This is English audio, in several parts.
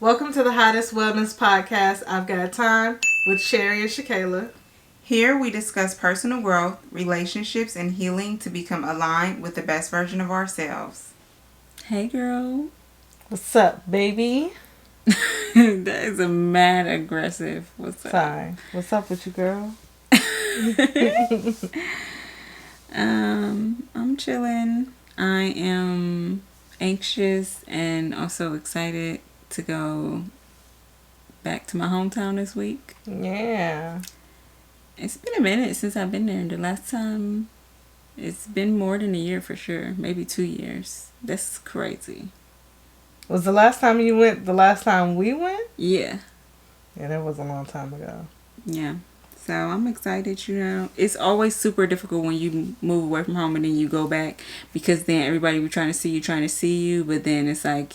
Welcome to the Hottest Wellness Podcast. I've got time with Cherry ShaKayla. Here we discuss personal growth, relationships, and healing to become aligned with the best version of ourselves. Hey, girl. What's up, baby? That is a mad aggressive. What's up? Fine. What's up with you, girl? I'm chilling. I am anxious and also excited to go back to my hometown this week. Yeah. It's been a minute since I've been there. The last time, it's been more than a year for sure. Maybe 2 years. That's crazy. Was the last time you went the last time we went? Yeah. Yeah, that was a long time ago. Yeah. So I'm excited, It's always super difficult when you move away from home and then you go back because then everybody be trying to see you, but then it's like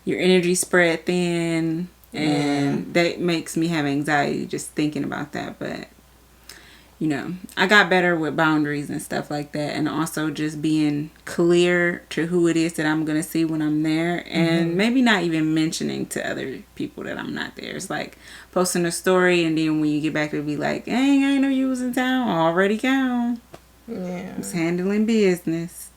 your energy spread thin and that makes me have anxiety just thinking about that. But, I got better with boundaries and stuff like that, and also just being clear to who it is that I'm going to see when I'm there, and maybe not even mentioning to other people that I'm not there. It's like posting a story, and then when you get back, it'll be like, dang, I didn't know you was in town. Already gone. Yeah. It's handling business.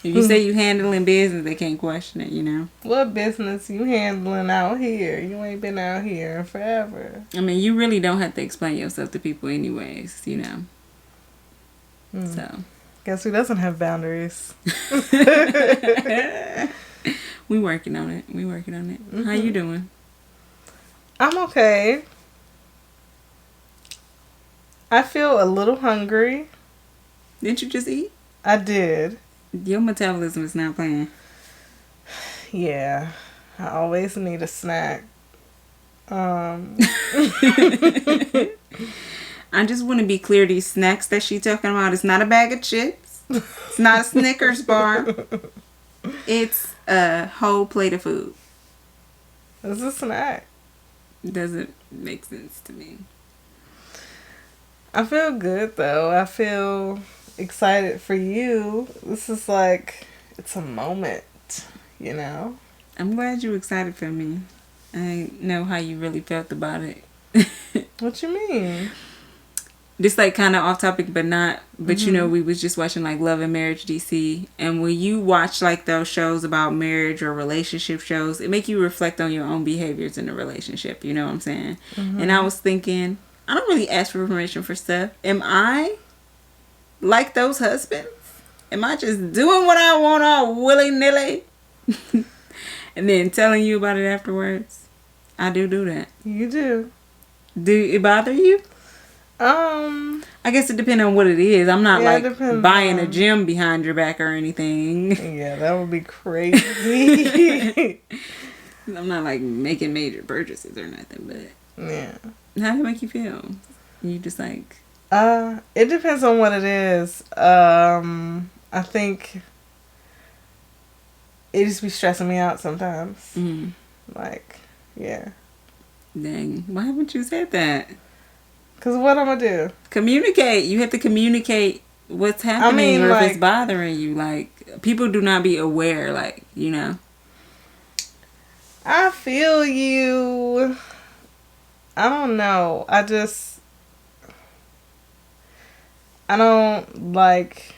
If you say you handling business, they can't question it, What business you handling out here? You ain't been out here forever. I mean, you really don't have to explain yourself to people anyways, So. Guess who doesn't have boundaries? We working on it. Mm-hmm. How you doing? I'm okay. I feel a little hungry. Didn't you just eat? I did. Your metabolism is not playing. Yeah. I always need a snack. I just want to be clear, these snacks that she's talking about, it's not a bag of chips. It's not a Snickers bar. It's a whole plate of food. It's a snack. Doesn't make sense to me. I feel good though. I feel excited for you. This is like, it's a moment, I'm glad you're excited for me. I know how you really felt about it. What you mean? This like kind of off topic, but not. But we was just watching like Love and Marriage DC, and when you watch like those shows about marriage or relationship shows, it make you reflect on your own behaviors in a relationship. You know what I'm saying? And I was thinking, I don't really ask for permission for stuff. Am I like those husbands? Am I just doing what I want all willy-nilly? And then telling you about it afterwards? I do that. You do. Do it bother you? I guess it depends on what it is. I'm not buying a gym behind your back or anything. Yeah, that would be crazy. I'm not like making major purchases or nothing, but yeah. How does it make you feel? You just like... It depends on what it is. I think it just be stressing me out sometimes. Like, yeah. Dang, why haven't you said that? Because what I'm going to do? Communicate. You have to communicate what's happening or if it's bothering you. Like, people do not be aware, I feel you. I don't know. I don't like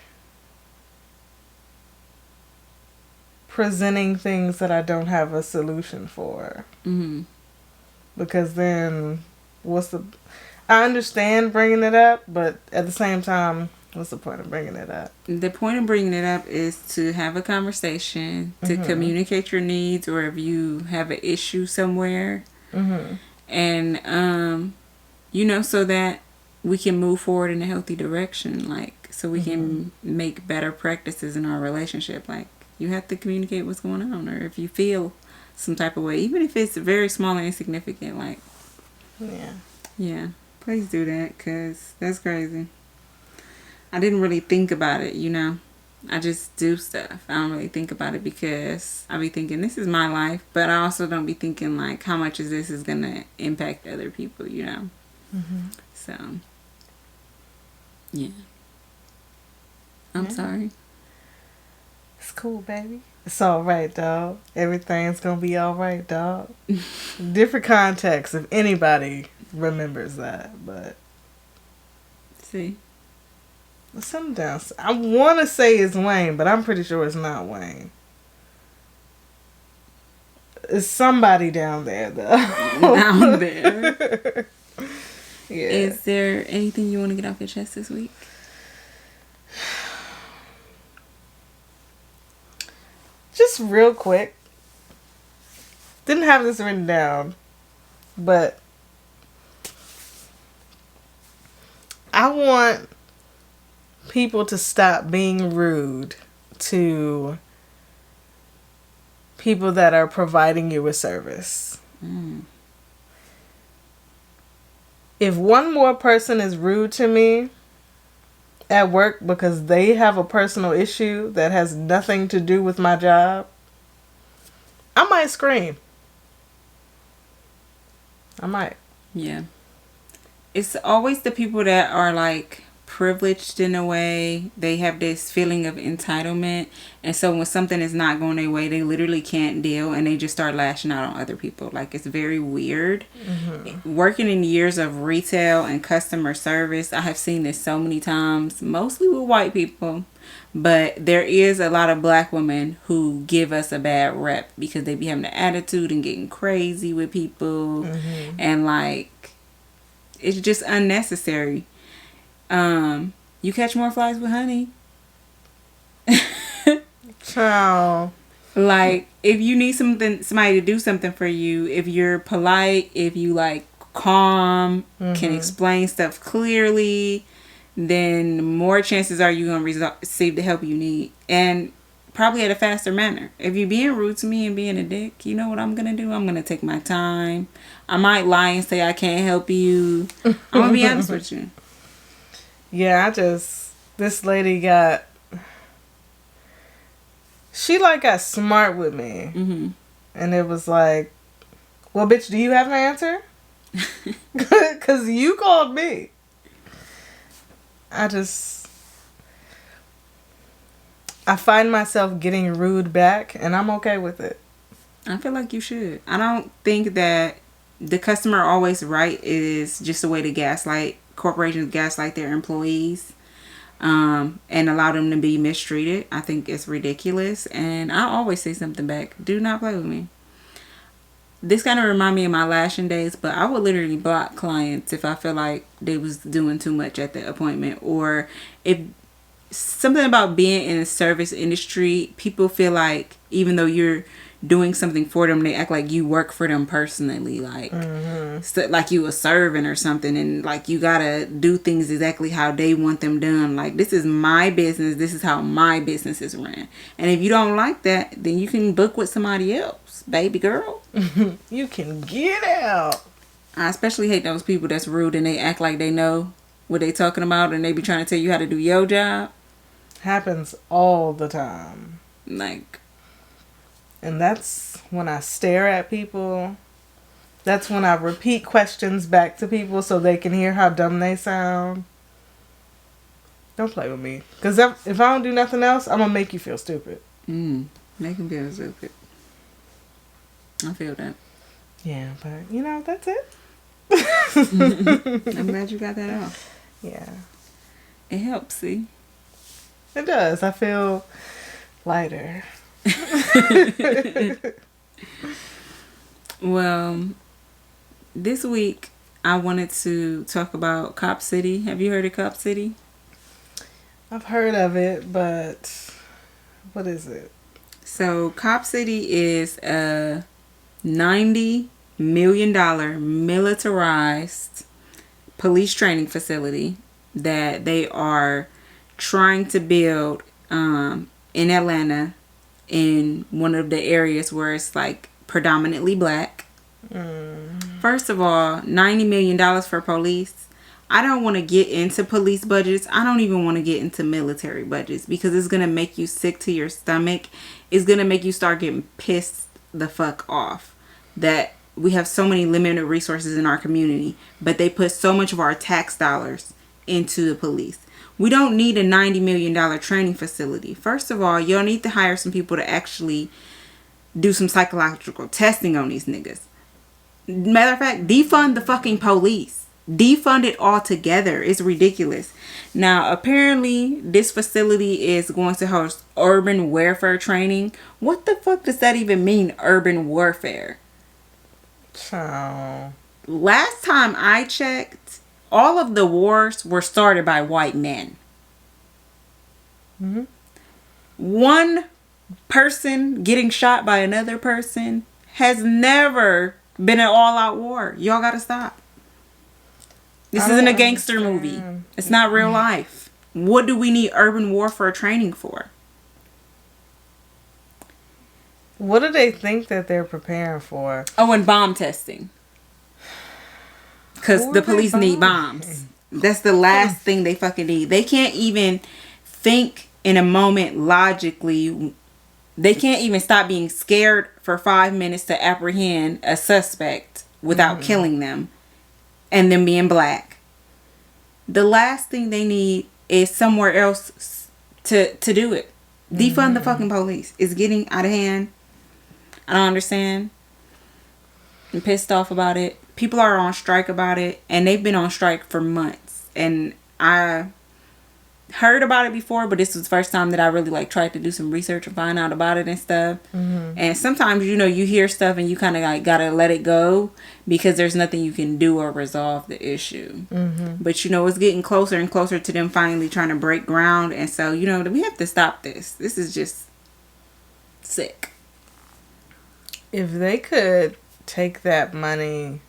presenting things that I don't have a solution for. Because then I understand bringing it up, but at the same time, what's the point of bringing it up? The point of bringing it up is to have a conversation, to communicate your needs, or if you have an issue somewhere. And, so that we can move forward in a healthy direction, so we can make better practices in our relationship. Like, you have to communicate what's going on, or if you feel some type of way, even if it's very small and insignificant, yeah, please do that, because that's crazy. I didn't really think about it, I just do stuff. I don't really think about it because I be thinking this is my life, but I also don't be thinking like how much is this is gonna impact other people, So yeah. I'm sorry. It's cool, baby. It's all right, dog. Everything's gonna be all right, dog. Different context if anybody remembers that, but See? something down. I want to say it's Wayne, but I'm pretty sure it's not Wayne. It's somebody down there, though. Down there. Yeah. Is there anything you want to get off your chest this week? Just real quick. Didn't have this written down, but I want people to stop being rude to people that are providing you a service. If one more person is rude to me at work because they have a personal issue that has nothing to do with my job, I might scream. I might. Yeah. It's always the people that are like privileged in a way. They have this feeling of entitlement, and so when something is not going their way, they literally can't deal and they just start lashing out on other people. Like, it's very weird. Working in years of retail and customer service, I have seen this so many times, mostly with white people, but there is a lot of black women who give us a bad rep because they be having an attitude and getting crazy with people, and like, it's just unnecessary. You catch more flies with honey. Ciao. Like, if you need somebody to do something for you, if you're polite, if you like calm, can explain stuff clearly, then more chances are you gonna receive the help you need, and probably at a faster manner. If you're being rude to me and being a dick, you know what I'm gonna do? I'm gonna take my time. I might lie and say I can't help you. I'm gonna be honest with you. Yeah, this lady she like got smart with me. And it was like, well, bitch, do you have an answer? Because you called me. I find myself getting rude back, and I'm okay with it. I feel like you should. I don't think that the customer always right is just a way to gaslight. Corporations gaslight their employees and allow them to be mistreated. I think it's ridiculous, and I always say something back. Do not play with me. This kind of remind me of my lashing days, but I would literally block clients if I feel like they was doing too much at the appointment, or if something about being in the service industry, people feel like even though you're doing something for them, they act like you work for them personally, like like you a servant or something, and like you gotta do things exactly how they want them done. Like, this is my business, this is how my business is ran, and if you don't like that, then you can book with somebody else, baby girl. You can get out. I especially hate those people that's rude and they act like they know what they talking about, and they be trying to tell you how to do your job. Happens all the time. Like, and that's when I stare at people. That's when I repeat questions back to people so they can hear how dumb they sound. Don't play with me. Because if I don't do nothing else, I'm going to make you feel stupid. Make them feel stupid. I feel that. Yeah, but, you know, that's it. I'm glad you got that off. Yeah. It helps, see? It does. I feel lighter. Well, this week I wanted to talk about Cop City. Have you heard of Cop City? I've heard of it, but what is it? So Cop City is a $90 million militarized police training facility that they are trying to build in Atlanta, in one of the areas where it's like predominantly black. First of all, $90 million for police. I don't want to get into police budgets. I don't even want to get into military budgets, because it's going to make you sick to your stomach. It's going to make you start getting pissed the fuck off that we have so many limited resources in our community, but they put so much of our tax dollars into the police. We don't need a $90 million training facility. First of all, you'll need to hire some people to actually do some psychological testing on these niggas. Matter of fact, defund the fucking police. Defund it altogether. It's ridiculous. Now, apparently, this facility is going to host urban warfare training. What the fuck does that even mean, urban warfare? So, last time I checked, all of the wars were started by white men. mm-hmm. One person getting shot by another person has never been an all-out war. Y'all gotta stop. This isn't a gangster movie. It's not real life. What do we need urban warfare training for? What do they think that they're preparing for? Oh, and bomb testing. Because the police need bombs. That's the last thing they fucking need. They can't even think in a moment logically. They can't even stop being scared for 5 minutes to apprehend a suspect without killing them and them being black. The last thing they need is somewhere else to do it. Defund the fucking police. It's getting out of hand. I don't understand. I'm pissed off about it. People are on strike about it, and they've been on strike for months. And I heard about it before, but this was the first time that I really tried to do some research and find out about it and stuff. And sometimes, you hear stuff and you kind of gotta let it go because there's nothing you can do or resolve the issue. But it's getting closer and closer to them finally trying to break ground. And so, we have to stop this. This is just sick. If they could take that money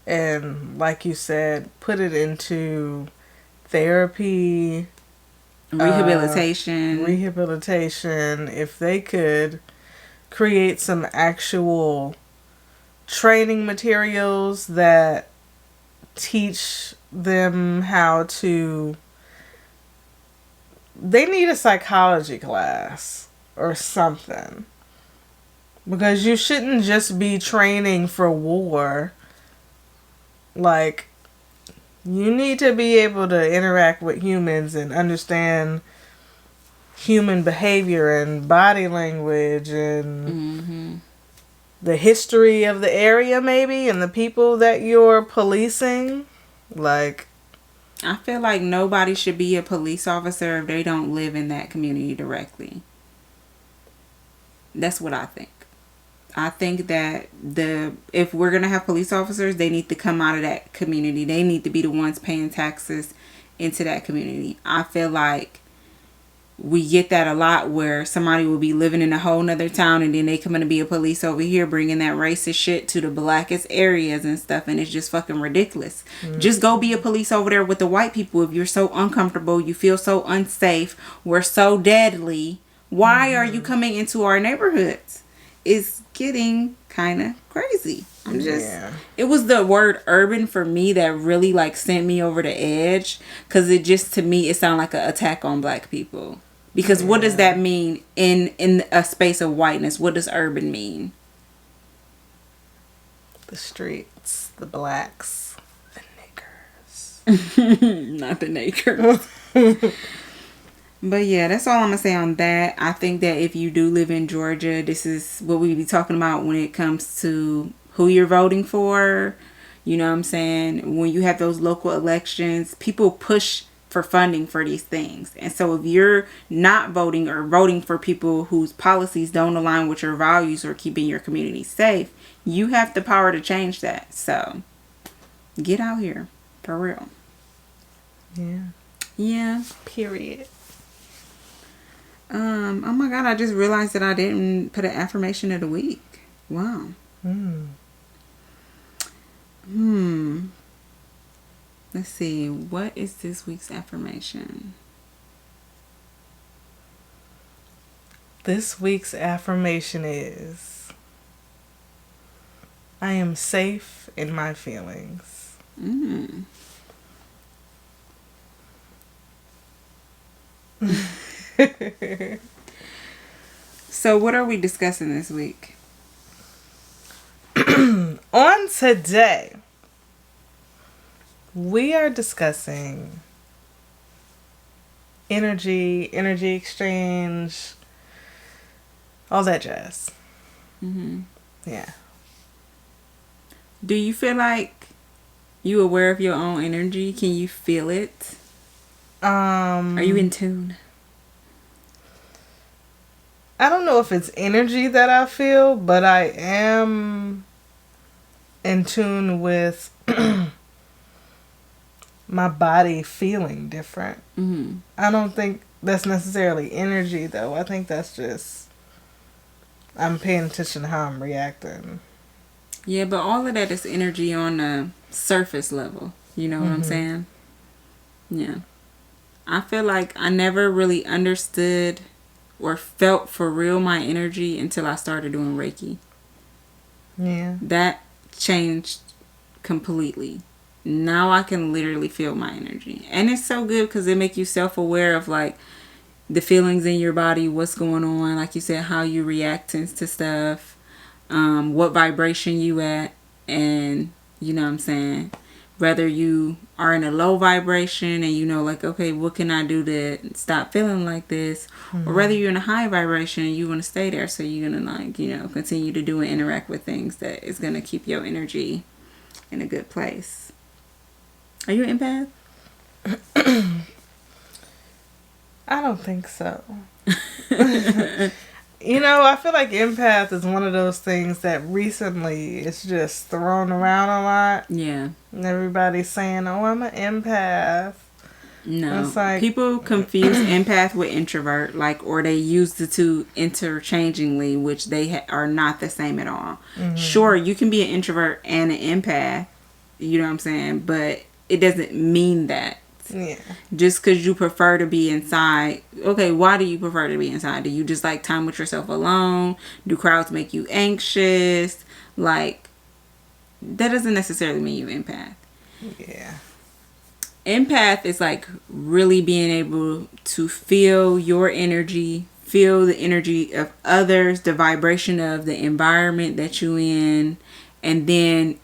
and, like you said, put it into therapy, rehabilitation, if they could create some actual training materials that teach them how to, they need a psychology class or something, because you shouldn't just be training for war. You need to be able to interact with humans and understand human behavior and body language and the history of the area, maybe, and the people that you're policing. I feel like nobody should be a police officer if they don't live in that community directly. That's what I think. I think that if we're going to have police officers, they need to come out of that community. They need to be the ones paying taxes into that community. I feel like we get that a lot where somebody will be living in a whole nother town and then they come in to be a police over here bringing that racist shit to the blackest areas and stuff, and it's just fucking ridiculous. Just go be a police over there with the white people if you're so uncomfortable, you feel so unsafe, we're so deadly. Why are you coming into our neighborhoods? It's getting kind of crazy. It was the word urban for me that really sent me over the edge, because it just, to me, it sounded like an attack on black people. Because what does that mean in a space of whiteness? What does urban mean? The streets, the blacks, the niggers. Not the niggers. But yeah, that's all I'm going to say on that. I think that if you do live in Georgia, this is what we be talking about when it comes to who you're voting for. You know what I'm saying? When you have those local elections, people push for funding for these things. And so if you're not voting or voting for people whose policies don't align with your values or keeping your community safe, you have the power to change that. So get out here. For real. Yeah. Period. Oh my God, I just realized that I didn't put an affirmation of the week. Wow. Let's see. What is this week's affirmation? This week's affirmation is, I am safe in my feelings. So what are we discussing this week? On today, we are discussing energy exchange, all that jazz. Yeah. Do you feel like you aware of your own energy? Can you feel it? Are you in tune? I don't know if it's energy that I feel, but I am in tune with my body feeling different. I don't think that's necessarily energy, though. I think that's just I'm paying attention to how I'm reacting. Yeah, but all of that is energy on a surface level. You know what I'm saying? Yeah. I feel like I never really understood or felt for real my energy until I started doing Reiki. Yeah. That changed completely. Now I can literally feel my energy. And it's so good because it make you self-aware of like the feelings in your body, what's going on, like you said, how you react to stuff, what vibration you at, and you know what I'm saying, whether you are in a low vibration and you know like, okay, what can I do to stop feeling like this, or whether you're in a high vibration and you want to stay there, so you're gonna like, you know, continue to do and interact with things that is gonna keep your energy in a good place. Are you an empath? I don't think so. You know, I feel like empath is one of those things that recently it's just thrown around a lot. Yeah. And everybody's saying, oh, I'm an empath. No. It's like, people confuse empath with introvert, like, or they use the two interchangingly, which they are not the same at all. Sure, you can be an introvert and an empath, you know what I'm saying, but it doesn't mean that. Yeah. Just because you prefer to be inside. Okay, why do you prefer to be inside? Do you just like time with yourself alone? Do crowds make you anxious? Like, that doesn't necessarily mean you empath. Yeah. Empath is like really being able to feel your energy, feel the energy of others, the vibration of the environment that you're in, and then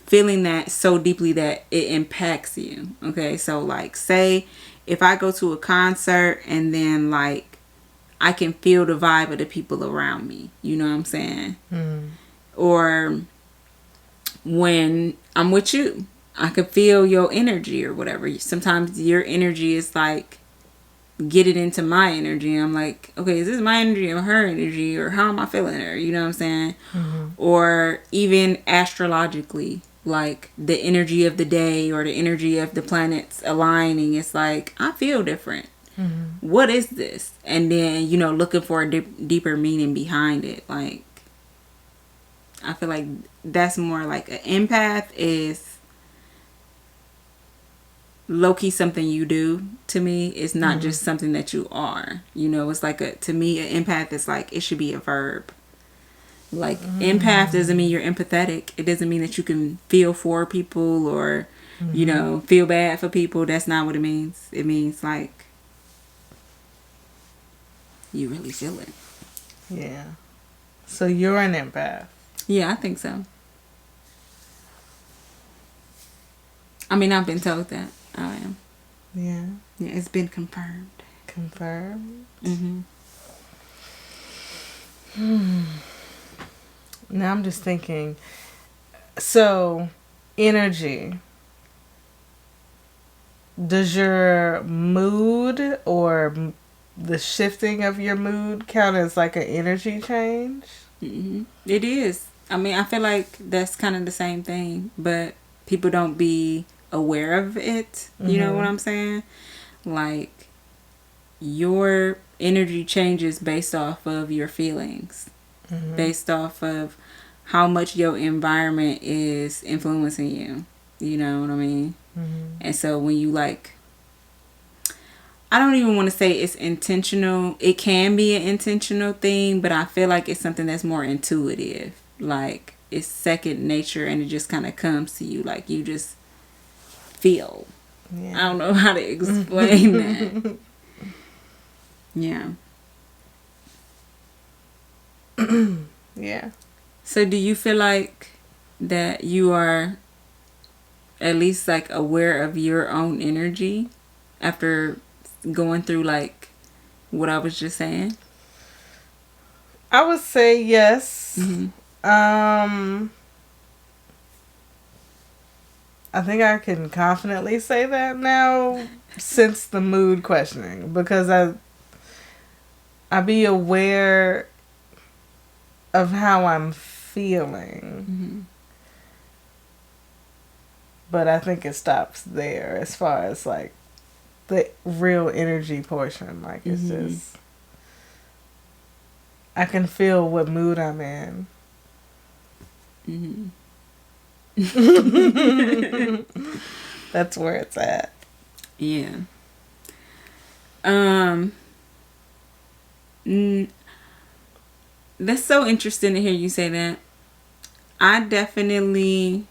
feeling that so deeply that it impacts you. Okay, so like say if I go to a concert and then like I can feel the vibe of the people around me, you know what I'm saying? Or when I'm with you, I could feel your energy or whatever. Sometimes your energy is like get it into my energy. I'm like, okay, is this my energy or her energy, or how am I feeling her? You know what I'm saying? Or even astrologically, like the energy of the day or the energy of the planets aligning. It's like, I feel different. What is this? And then, you know, looking for a deeper meaning behind it. Like, I feel like that's more like an empath is low-key something you do. To me, it's not just something that you are, you know. It's like to me an empath is like, it should be a verb. Like empath doesn't mean you're empathetic. It doesn't mean that you can feel for people or you know, feel bad for people. That's not what it means. It means like you really feel it. Yeah. So you're an empath. Yeah, I think so. I mean, I've been told that I am. Yeah. Yeah, it's been confirmed. Confirmed. Mm-hmm. Now I'm just thinking, so energy, does your mood or the shifting of your mood count as like an energy change? It is. I mean, I feel like that's kind of the same thing, but people don't be aware of it. You know what I'm saying? Like, your energy changes based off of your feelings, based off of how much your environment is influencing you. You know what I mean? And so when you like, I don't even want to say it's intentional. It can be an intentional thing, but I feel like it's something that's more intuitive. Like, it's second nature and it just kind of comes to you. Like, you just feel. Yeah. I don't know how to explain that. Yeah. Yeah. So do you feel like that you are at least like aware of your own energy after going through like what I was just saying? I would say yes. Mm-hmm. I think I can confidently say that now since the mood questioning, because I be aware of how I'm feeling. Mm-hmm. But I think it stops there as far as like the real energy portion. Like it's just, I can feel what mood I'm in. That's where it's at. Yeah. That's so interesting to hear you say that. I definitely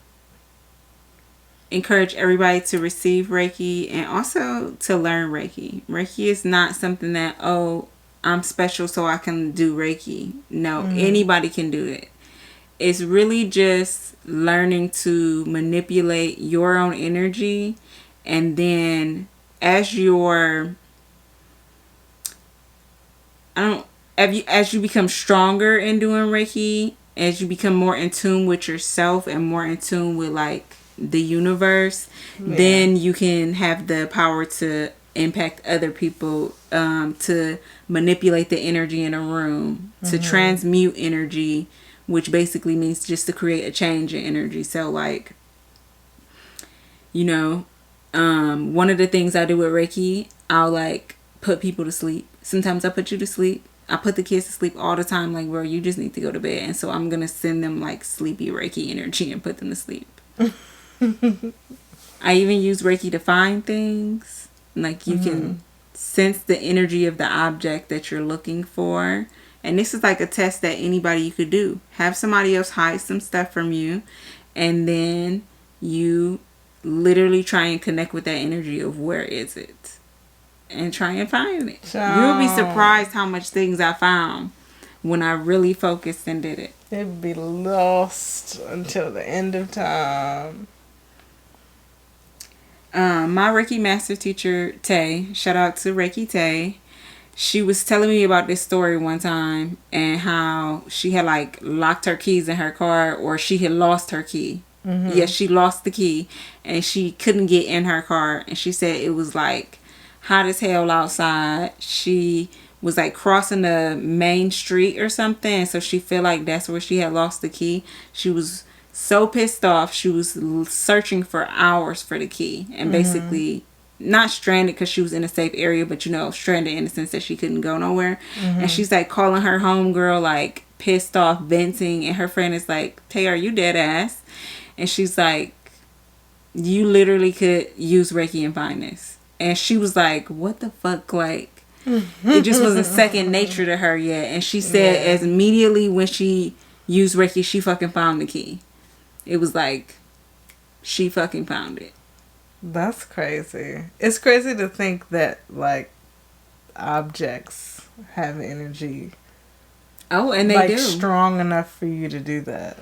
encourage everybody to receive Reiki and also to learn Reiki. Reiki is not something that, oh, I'm special so I can do Reiki. No, anybody can do it. It's really just learning to manipulate your own energy, and then as you become stronger in doing Reiki, as you become more in tune with yourself and more in tune with like the universe, then you can have the power to impact other people, to manipulate the energy in a room, to transmute energy, which basically means just to create a change in energy. So like, you know, one of the things I do with Reiki, I'll like put people to sleep. Sometimes I put you to sleep. I put the kids to sleep all the time. Like, bro, you just need to go to bed. And so I'm going to send them like sleepy Reiki energy and put them to sleep. I even use Reiki to find things. Like you can sense the energy of the object that you're looking for. And this is like a test that anybody you could do. Have somebody else hide some stuff from you. And then you literally try and connect with that energy of where is it. And try and find it. You'll be surprised how much things I found when I really focused and did it. It'd be lost until the end of time. My Reiki master teacher, Tay, shout out to Reiki Tay. She was telling me about this story one time and how she had like locked her keys in her car, or she had lost her key. Yes, she lost the key and she couldn't get in her car. And she said it was like hot as hell outside. She was like crossing the main street or something. So she felt like that's where she had lost the key. She was so pissed off. She was searching for hours for the key and basically not stranded because she was in a safe area, but you know, stranded in the sense that she couldn't go nowhere. And she's like calling her homegirl, like pissed off, venting. And her friend is like, Tay, are you dead ass? And she's like, you literally could use Reiki and find this. And she was like, what the fuck? Like, it just wasn't second nature to her yet. And she said as immediately when she used Reiki, she fucking found the key. It was like, she fucking found it. That's crazy. It's crazy to think that, like, objects have energy. Oh, and they like, do. Strong enough for you to do that.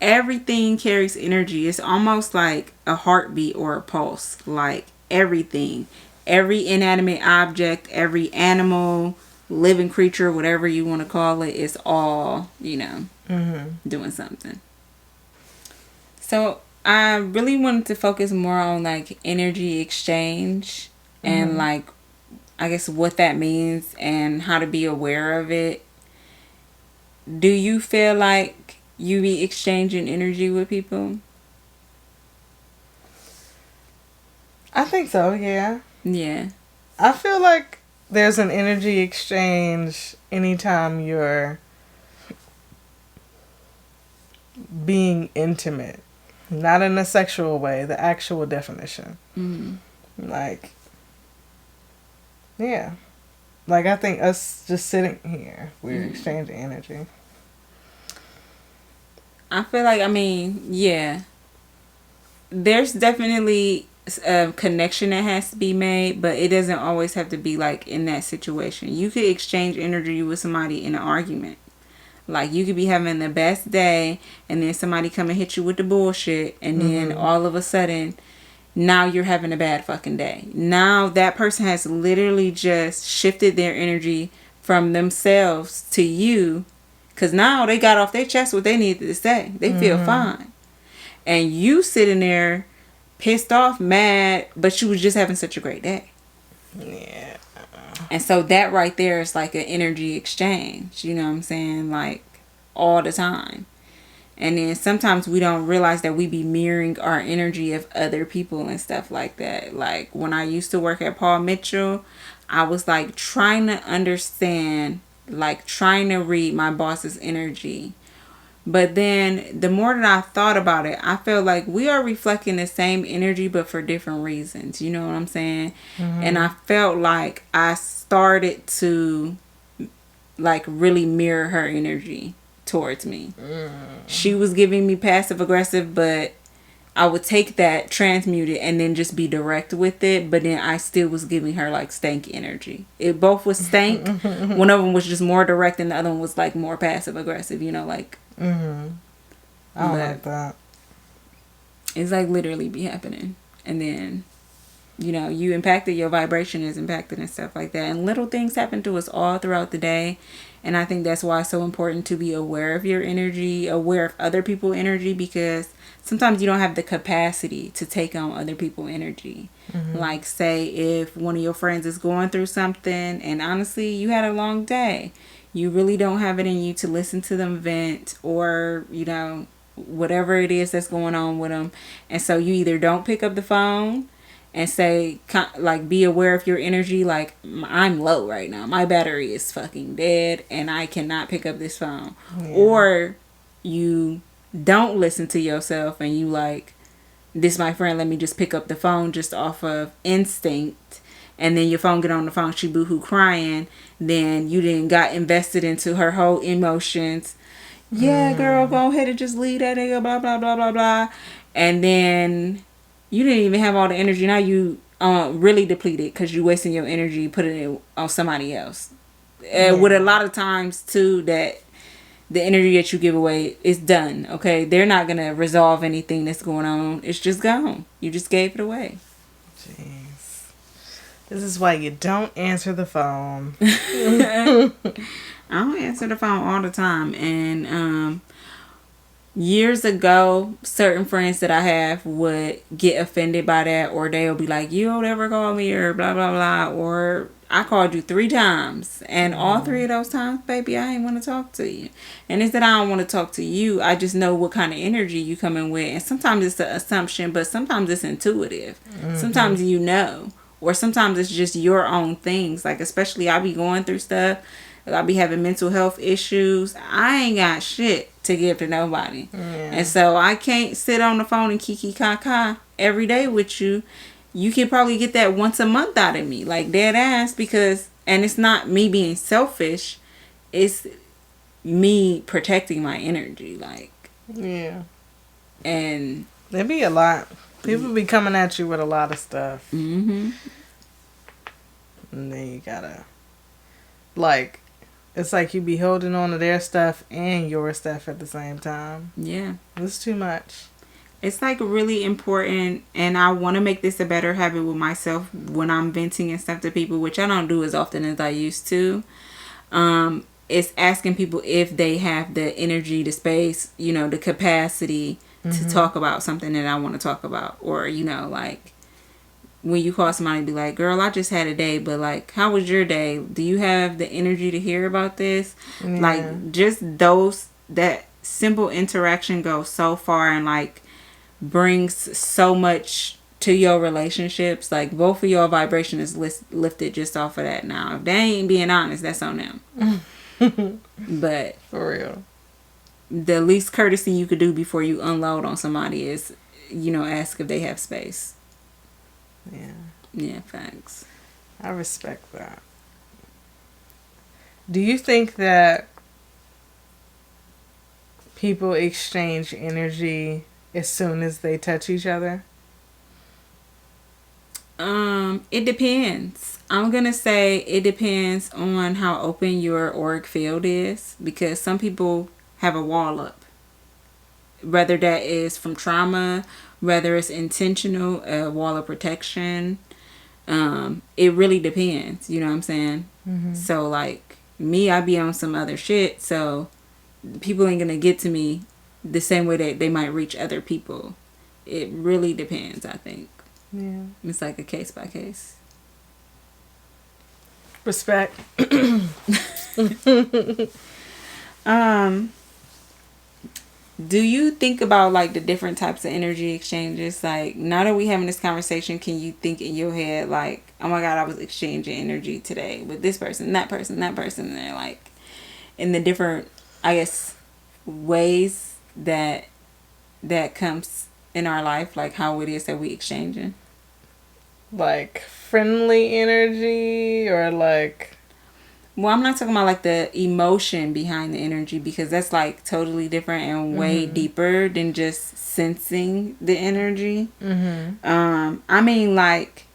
Everything carries energy. It's almost like a heartbeat or a pulse. Like, everything. Every inanimate object, every animal, living creature, whatever you want to call it, is all, you know, doing something. So I really wanted to focus more on like energy exchange and like, I guess what that means and how to be aware of it. Do you feel like you be exchanging energy with people? I think so, yeah. Yeah. I feel like there's an energy exchange anytime you're being intimate. Not in a sexual way, the actual definition. Like, yeah. Like, I think us just sitting here, we're exchanging energy. I feel like, I mean, yeah. There's definitely a connection that has to be made, but it doesn't always have to be like in that situation. You could exchange energy with somebody in an argument. Like, you could be having the best day, and then somebody come and hit you with the bullshit, and then all of a sudden, now you're having a bad fucking day. Now that person has literally just shifted their energy from themselves to you, because now they got off their chest what they needed to say. They feel fine. And you sitting there pissed off, mad, but you was just having such a great day. Yeah. And so that right there is like an energy exchange, you know what I'm saying? Like, all the time. And then sometimes we don't realize that we be mirroring our energy of other people and stuff like that. Like, when I used to work at Paul Mitchell, I was like trying to understand, like trying to read my boss's energy. But then the more that I thought about it, I felt like we are reflecting the same energy, but for different reasons. You know what I'm saying? And I felt like I started to like really mirror her energy towards me. She was giving me passive aggressive, but I would take that, transmute it, and then just be direct with it. But then I still was giving her like stank energy. It both was stank. One of them was just more direct, and the other one was like more passive aggressive. You know, like. I don't like that. It's like literally be happening, and then, you know, you impacted, your vibration is impacted and stuff like that. And little things happen to us all throughout the day. And I think that's why it's so important to be aware of your energy, aware of other people's energy, because sometimes you don't have the capacity to take on other people's energy. Like, say if one of your friends is going through something, and honestly, you had a long day. You really don't have it in you to listen to them vent, or, you know, whatever it is that's going on with them. And so you either don't pick up the phone and say, like, be aware of your energy. Like, I'm low right now. My battery is fucking dead and I cannot pick up this phone. Or you don't listen to yourself and you like, this my friend, let me just pick up the phone just off of instinct. And then your phone get on the phone, she boohoo crying. Then you didn't got invested into her whole emotions. Yeah, girl, go ahead and just leave that nigga, blah, blah, blah, blah, blah. And then you didn't even have all the energy. Now you really depleted because you wasting your energy putting it on somebody else. With a lot of times, too, that the energy that you give away is done, okay? They're not going to resolve anything that's going on. It's just gone. You just gave it away. Jeez. This is why you don't answer the phone. I don't answer the phone all the time. And years ago, certain friends that I have would get offended by that, or they'll be like, you don't ever call me, or blah, blah, blah. Or I called you 3 times. And all 3 of those times, baby, I ain't want to talk to you. And it's that I don't want to talk to you. I just know what kind of energy you come in with. And sometimes it's an assumption, but sometimes it's intuitive. Sometimes you know. Or sometimes it's just your own things. Like, especially I be going through stuff. I be having mental health issues. I ain't got shit to give to nobody. And so I can't sit on the phone and kiki kaka every day with you. You can probably get that once a month out of me. Like, dead ass. Because, and it's not me being selfish. It's me protecting my energy. Like. Yeah. And. There be a lot. People be coming at you with a lot of stuff. And then you gotta, like, it's like you be holding on to their stuff and your stuff at the same time. Yeah. It's too much. It's like really important, and I want to make this a better habit with myself when I'm venting and stuff to people, which I don't do as often as I used to. It's asking people if they have the energy, the space, you know, the capacity to talk about something that I want to talk about. Or, you know, like when you call somebody and be like, girl, I just had a day, but like, how was your day? Do you have the energy to hear about this? Like, just that simple interaction goes so far and like brings so much to your relationships. Like, both of your vibration is lifted just off of that. Now, if they ain't being honest, that's on them. But for real, the least courtesy you could do before you unload on somebody is, you know, ask if they have space. Yeah, thanks. I respect that. Do you think that people exchange energy as soon as they touch each other? It depends. I'm gonna say it depends on how open your auric field is, because some people have a wall up. Whether that is from trauma, whether it's intentional, a wall of protection. It really depends. You know what I'm saying? Mm-hmm. So like me, I be on some other shit. So people ain't gonna get to me the same way that they might reach other people. It really depends, I think. Yeah. It's like a case by case. Respect. Do you think about like the different types of energy exchanges? Like now that we having this conversation, can you think in your head like, oh my God, I was exchanging energy today with this person, that person, that person, and they're like in the different, I guess, ways that comes in our life, like how it is that we exchanging? Like friendly energy or like... Well, I'm not talking about like the emotion behind the energy, because that's like totally different and way deeper than just sensing the energy. I mean, like,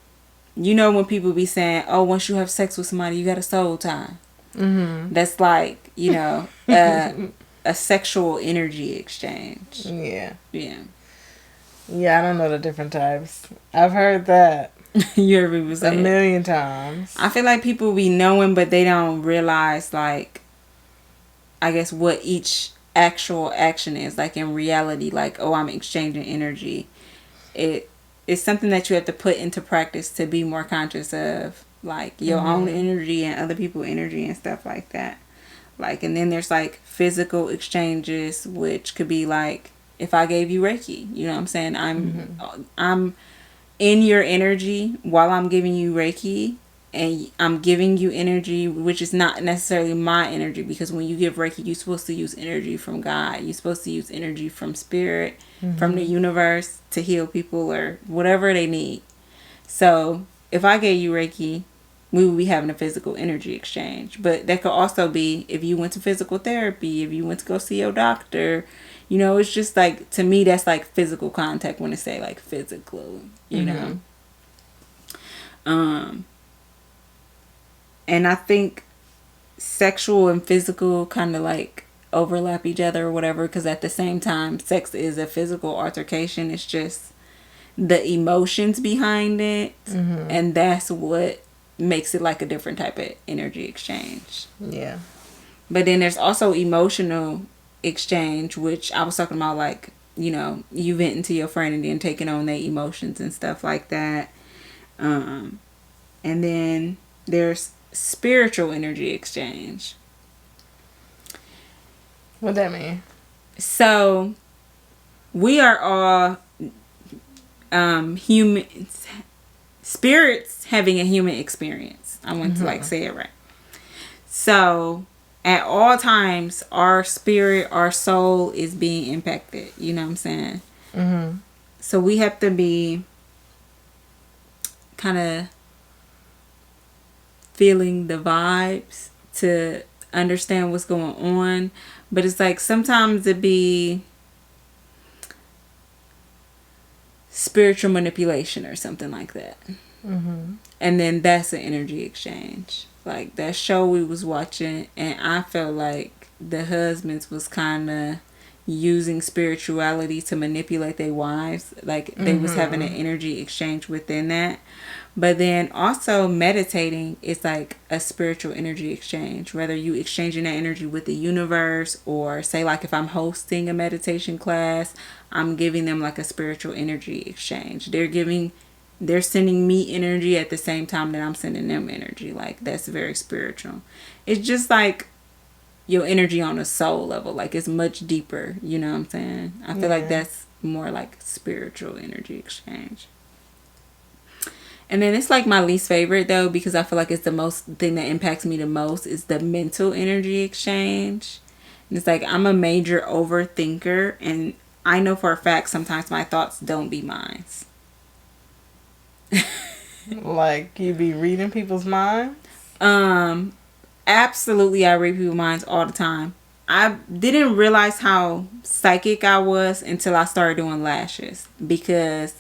you know, when people be saying, oh, once you have sex with somebody, you got a soul tie. That's like, you know, a sexual energy exchange. Yeah. Yeah. Yeah, I don't know the different types. I've heard that. You heard people say a million times. I feel like people be knowing, but they don't realize, like, I guess what each actual action is. Like in reality, like, oh, I'm exchanging energy. It's something that you have to put into practice to be more conscious of, like, your own energy and other people's energy and stuff like that. Like, and then there's like physical exchanges, which could be like, if I gave you Reiki, you know what I'm saying? I'm in your energy while I'm giving you Reiki, and I'm giving you energy which is not necessarily my energy, because when you give Reiki, you're supposed to use energy from God. You're supposed to use energy from spirit, from the universe, to heal people or whatever they need. So if I gave you Reiki, we would be having a physical energy exchange. But that could also be if you went to physical therapy, if you went to go see your doctor. You know, it's just like, to me, that's like physical contact when they say like physical, you know. And I think sexual and physical kind of like overlap each other or whatever, because at the same time, sex is a physical altercation. It's just the emotions behind it. And that's what makes it like a different type of energy exchange. Yeah. But then there's also emotional exchange, which I was talking about, like, you know, you venting to your friend and then taking on their emotions and stuff like that. And then there's spiritual energy exchange. What that mean? So we are all humans, spirits having a human experience. I want to like say it right. So at all times, our spirit, our soul is being impacted. You know what I'm saying? So we have to be kind of feeling the vibes to understand what's going on. But it's like sometimes it be spiritual manipulation or something like that. And then that's an energy exchange. Like that show we was watching, and I felt like the husbands was kind of using spirituality to manipulate their wives. Like they was having an energy exchange within that. But then also meditating is like a spiritual energy exchange. Whether you exchanging that energy with the universe, or say like if I'm hosting a meditation class, I'm giving them like a spiritual energy exchange. They're sending me energy at the same time that I'm sending them energy. Like that's very spiritual. It's just like your energy on a soul level. Like it's much deeper. You know what I'm saying? I feel like that's more like spiritual energy exchange. And then it's like my least favorite though, because I feel like it's the most thing that impacts me the most is the mental energy exchange. And it's like I'm a major overthinker, and I know for a fact sometimes my thoughts don't be mine. Like you be reading people's minds? Absolutely, I read people's minds all the time. I didn't realize how psychic I was until I started doing lashes, because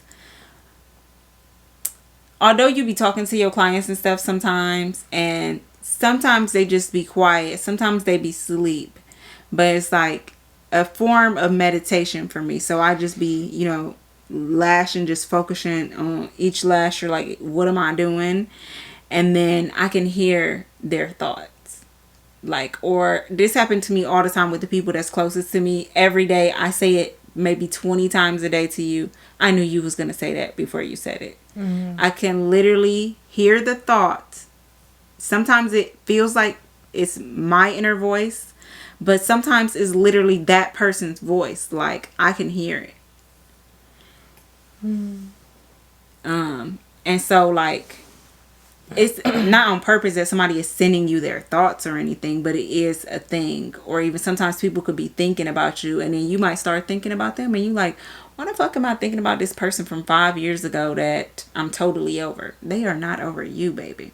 although you be talking to your clients and stuff sometimes, and sometimes they just be quiet, sometimes they be sleep, but it's like a form of meditation for me. So I just be, you know, lashing, just focusing on each lasher, like, what am I doing? And then I can hear their thoughts. Like, or this happened to me all the time with the people that's closest to me. Every day I say it maybe 20 times a day to you. I knew you was going to say that before you said it. I can literally hear the thoughts. Sometimes it feels like it's my inner voice, but sometimes it's literally that person's voice. Like, I can hear it. And so, like, it's not on purpose that somebody is sending you their thoughts or anything, but it is a thing. Or even sometimes people could be thinking about you, and then you might start thinking about them, and you like, why the fuck am I thinking about this person from 5 years ago that I'm totally over? They are not over you, baby.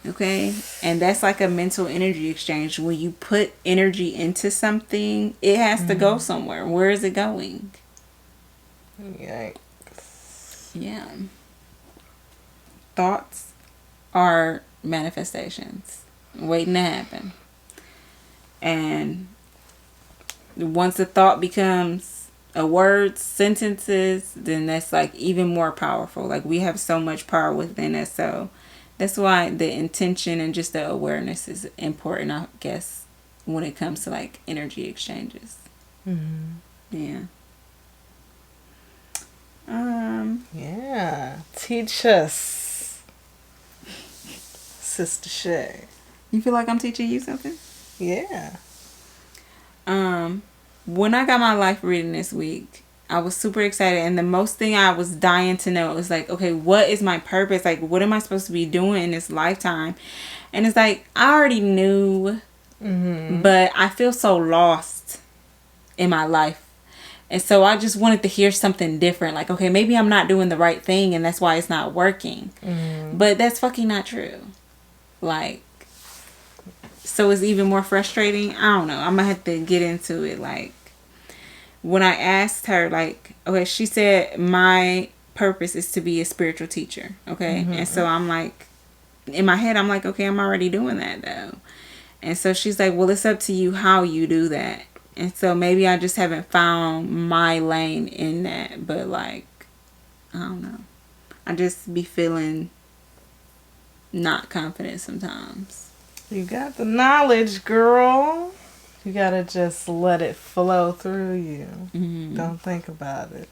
Okay? And that's like a mental energy exchange. When you put energy into something, it has to go somewhere. Where is it going? Yikes. Yeah. Thoughts are manifestations waiting to happen. And once a thought becomes a word, sentences, then that's like even more powerful. Like, we have so much power within us. So that's why the intention and just the awareness is important, I guess, when it comes to like energy exchanges. Yeah. Yeah. Teach us, Sister Shay. You feel like I'm teaching you something? Yeah. When I got my life reading this week, I was super excited, and the most thing I was dying to know was like, okay, what is my purpose? Like, what am I supposed to be doing in this lifetime? And it's like, I already knew, but I feel so lost in my life. And so I just wanted to hear something different. Like, okay, maybe I'm not doing the right thing and that's why it's not working. But that's fucking not true. Like, so it's even more frustrating. I don't know. I'm going to have to get into it. Like, when I asked her, like, okay, she said my purpose is to be a spiritual teacher. Okay. And so I'm like, in my head, I'm like, okay, I'm already doing that though. And so she's like, well, it's up to you how you do that. And so maybe I just haven't found my lane in that. But like, I don't know. I just be feeling not confident sometimes. You got the knowledge, girl. You gotta just let it flow through you. Don't think about it.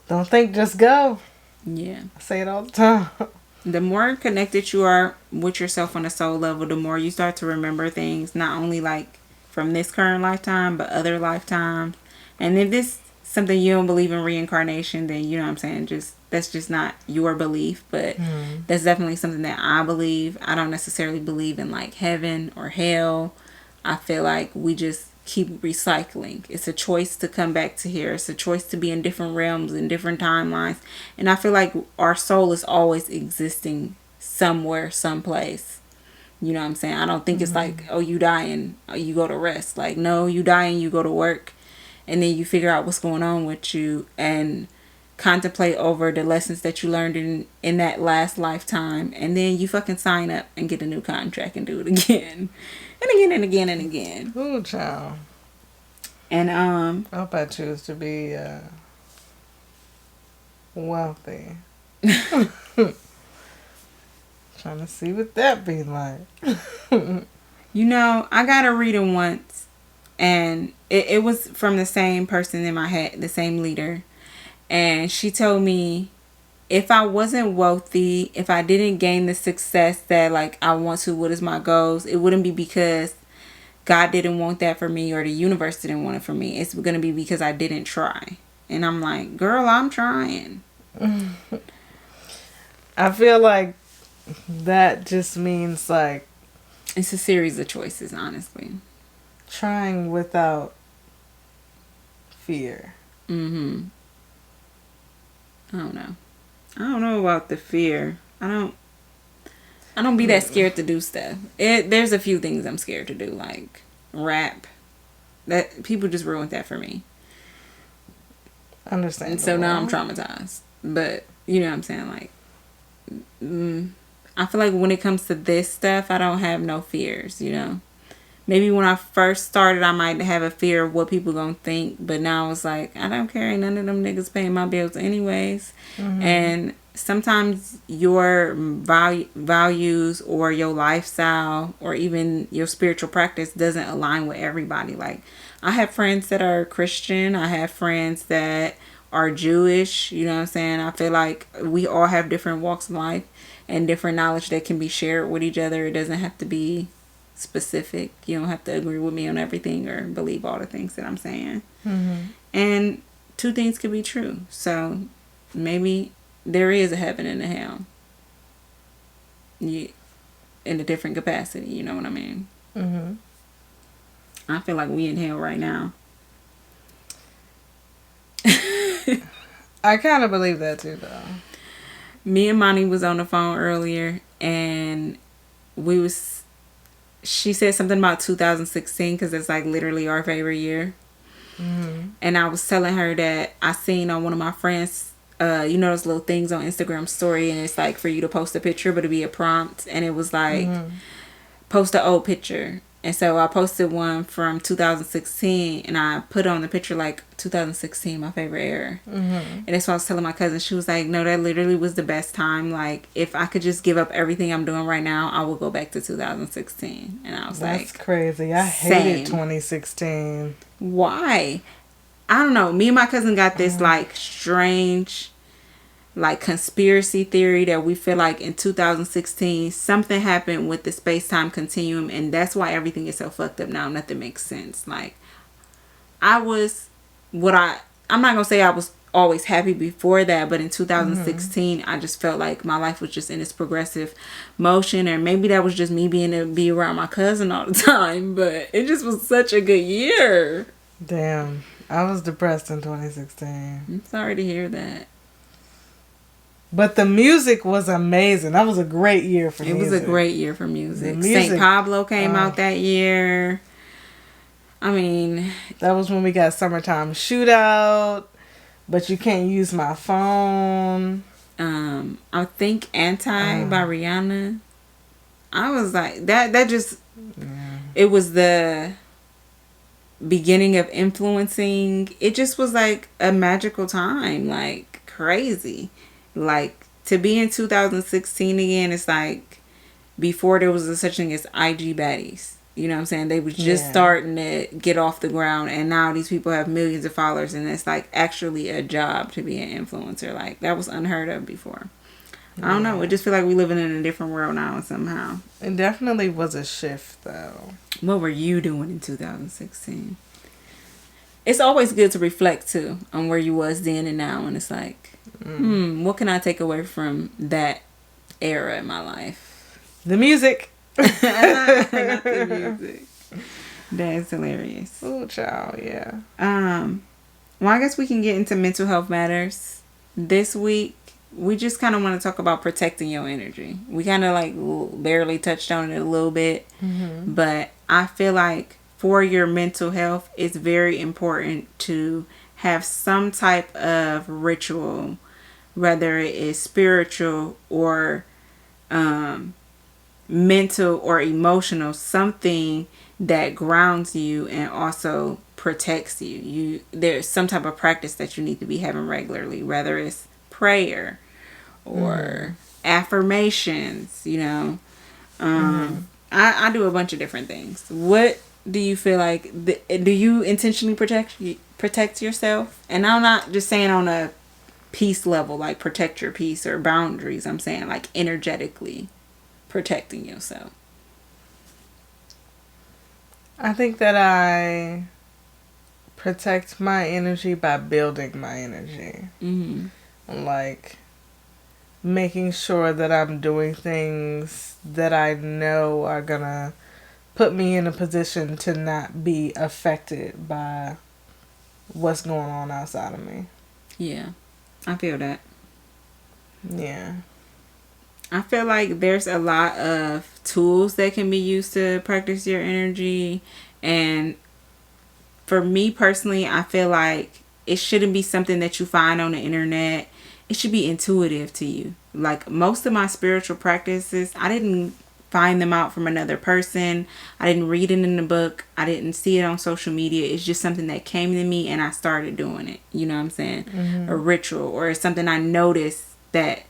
Don't think, just go. Yeah. I say it all the time. The more connected you are with yourself on a soul level, the more you start to remember things, not only like from this current lifetime, but other lifetimes. And if this something you don't believe in reincarnation, then you know what I'm saying, just that's just not your belief. But that's definitely something that I believe. I don't necessarily believe in like heaven or hell. I feel like we just keep recycling. It's a choice to come back to here. It's a choice to be in different realms and different timelines. And I feel like our soul is always existing somewhere, someplace. You know what I'm saying? I don't think it's like, oh, you die and you go to rest. Like, no, you die and you go to work. And then you figure out what's going on with you and contemplate over the lessons that you learned in that last lifetime. And then you fucking sign up and get a new contract and do it again. And again and again and again. Ooh, child. And I hope I choose to be wealthy. Trying to see what that be like. You know, I got a reading once, and it was from the same person in my head, the same leader. And she told me, if I wasn't wealthy, if I didn't gain the success that like I want to, what is my goals, it wouldn't be because God didn't want that for me or the universe didn't want it for me. It's going to be because I didn't try. And I'm like, girl, I'm trying. I feel like that just means like it's a series of choices, honestly. Trying without fear. I don't know. I don't know about the fear. I don't be that scared to do stuff. There's a few things I'm scared to do, like rap. That people just ruined that for me. Understand. And so now I'm traumatized. But you know what I'm saying, like I feel like when it comes to this stuff, I don't have no fears, you know. Maybe when I first started, I might have a fear of what people gonna think, but now it's like, I don't care. Ain't none of them niggas paying my bills anyways. And sometimes your values or your lifestyle or even your spiritual practice doesn't align with everybody. Like, I have friends that are Christian. I have friends that are Jewish. You know what I'm saying? I feel like we all have different walks of life and different knowledge that can be shared with each other. It doesn't have to be specific. You don't have to agree with me on everything or believe all the things that I'm saying. And two things could be true. So maybe there is a heaven and a hell. In a different capacity. You know what I mean? I feel like we in hell right now. I kind of believe that too, though. Me and Monty was on the phone earlier, and she said something about 2016 because it's like literally our favorite year. And I was telling her that I seen on one of my friends, you know those little things on Instagram story, and it's like for you to post a picture, but it'd be a prompt, and it was like post an old picture. And so I posted one from 2016, and I put on the picture like 2016, my favorite era. And that's what I was telling my cousin. She was like, no, that literally was the best time. Like, if I could just give up everything I'm doing right now, I will go back to 2016. And I was like, that's crazy. I hated 2016. Why? I don't know. Me and my cousin got this like strange like conspiracy theory that we feel like in 2016 something happened with the space-time continuum, and that's why everything is so fucked up now. Nothing makes sense. Like, I'm not gonna say I was always happy before that, but in 2016 I just felt like my life was just in this progressive motion, and maybe that was just me being to be around my cousin all the time, but it just was such a good year. Damn, I was depressed in 2016. I'm sorry to hear that. But the music was amazing. That was a great year for music. It was a great year for music. St. Pablo came out that year. I mean, that was when we got Summertime Shootout. But you can't use my phone. I think Anti by Rihanna. I was like, that just, it was the beginning of influencing. It just was like a magical time. Like, crazy. Like, to be in 2016 again, it's like before there was such thing as IG baddies. You know what I'm saying? They was just starting to get off the ground, and now these people have millions of followers, and it's like actually a job to be an influencer. Like, that was unheard of before. I don't know. I just feel like we're living in a different world now somehow. It definitely was a shift, though. What were you doing in 2016? It's always good to reflect, too, on where you was then and now, and it's like, what can I take away from that era in my life? The music. Not the music. That's hilarious. Oh, child, yeah. Well, I guess we can get into mental health matters. This week, we just kind of want to talk about protecting your energy. We kind of like barely touched on it a little bit, but I feel like for your mental health, it's very important to have some type of ritual, whether it is spiritual or mental or emotional, something that grounds you and also protects you. There's some type of practice that you need to be having regularly, whether it's prayer or affirmations, you know. I do a bunch of different things. What do you feel like, do you intentionally protect yourself? And I'm not just saying on a peace level, like protect your peace or boundaries. I'm saying like energetically protecting yourself. I think that I protect my energy by building my energy. Like making sure that I'm doing things that I know are gonna put me in a position to not be affected by what's going on outside of me. Yeah, I feel that. Yeah. I feel like there's a lot of tools that can be used to practice your energy. And for me personally, I feel like it shouldn't be something that you find on the internet it should be intuitive to you. Like most of my spiritual practices, I didn't find them out from another person. I didn't read it in the book. I didn't see it on social media. It's just something that came to me and I started doing it. You know what I'm saying? A ritual, or it's something I noticed that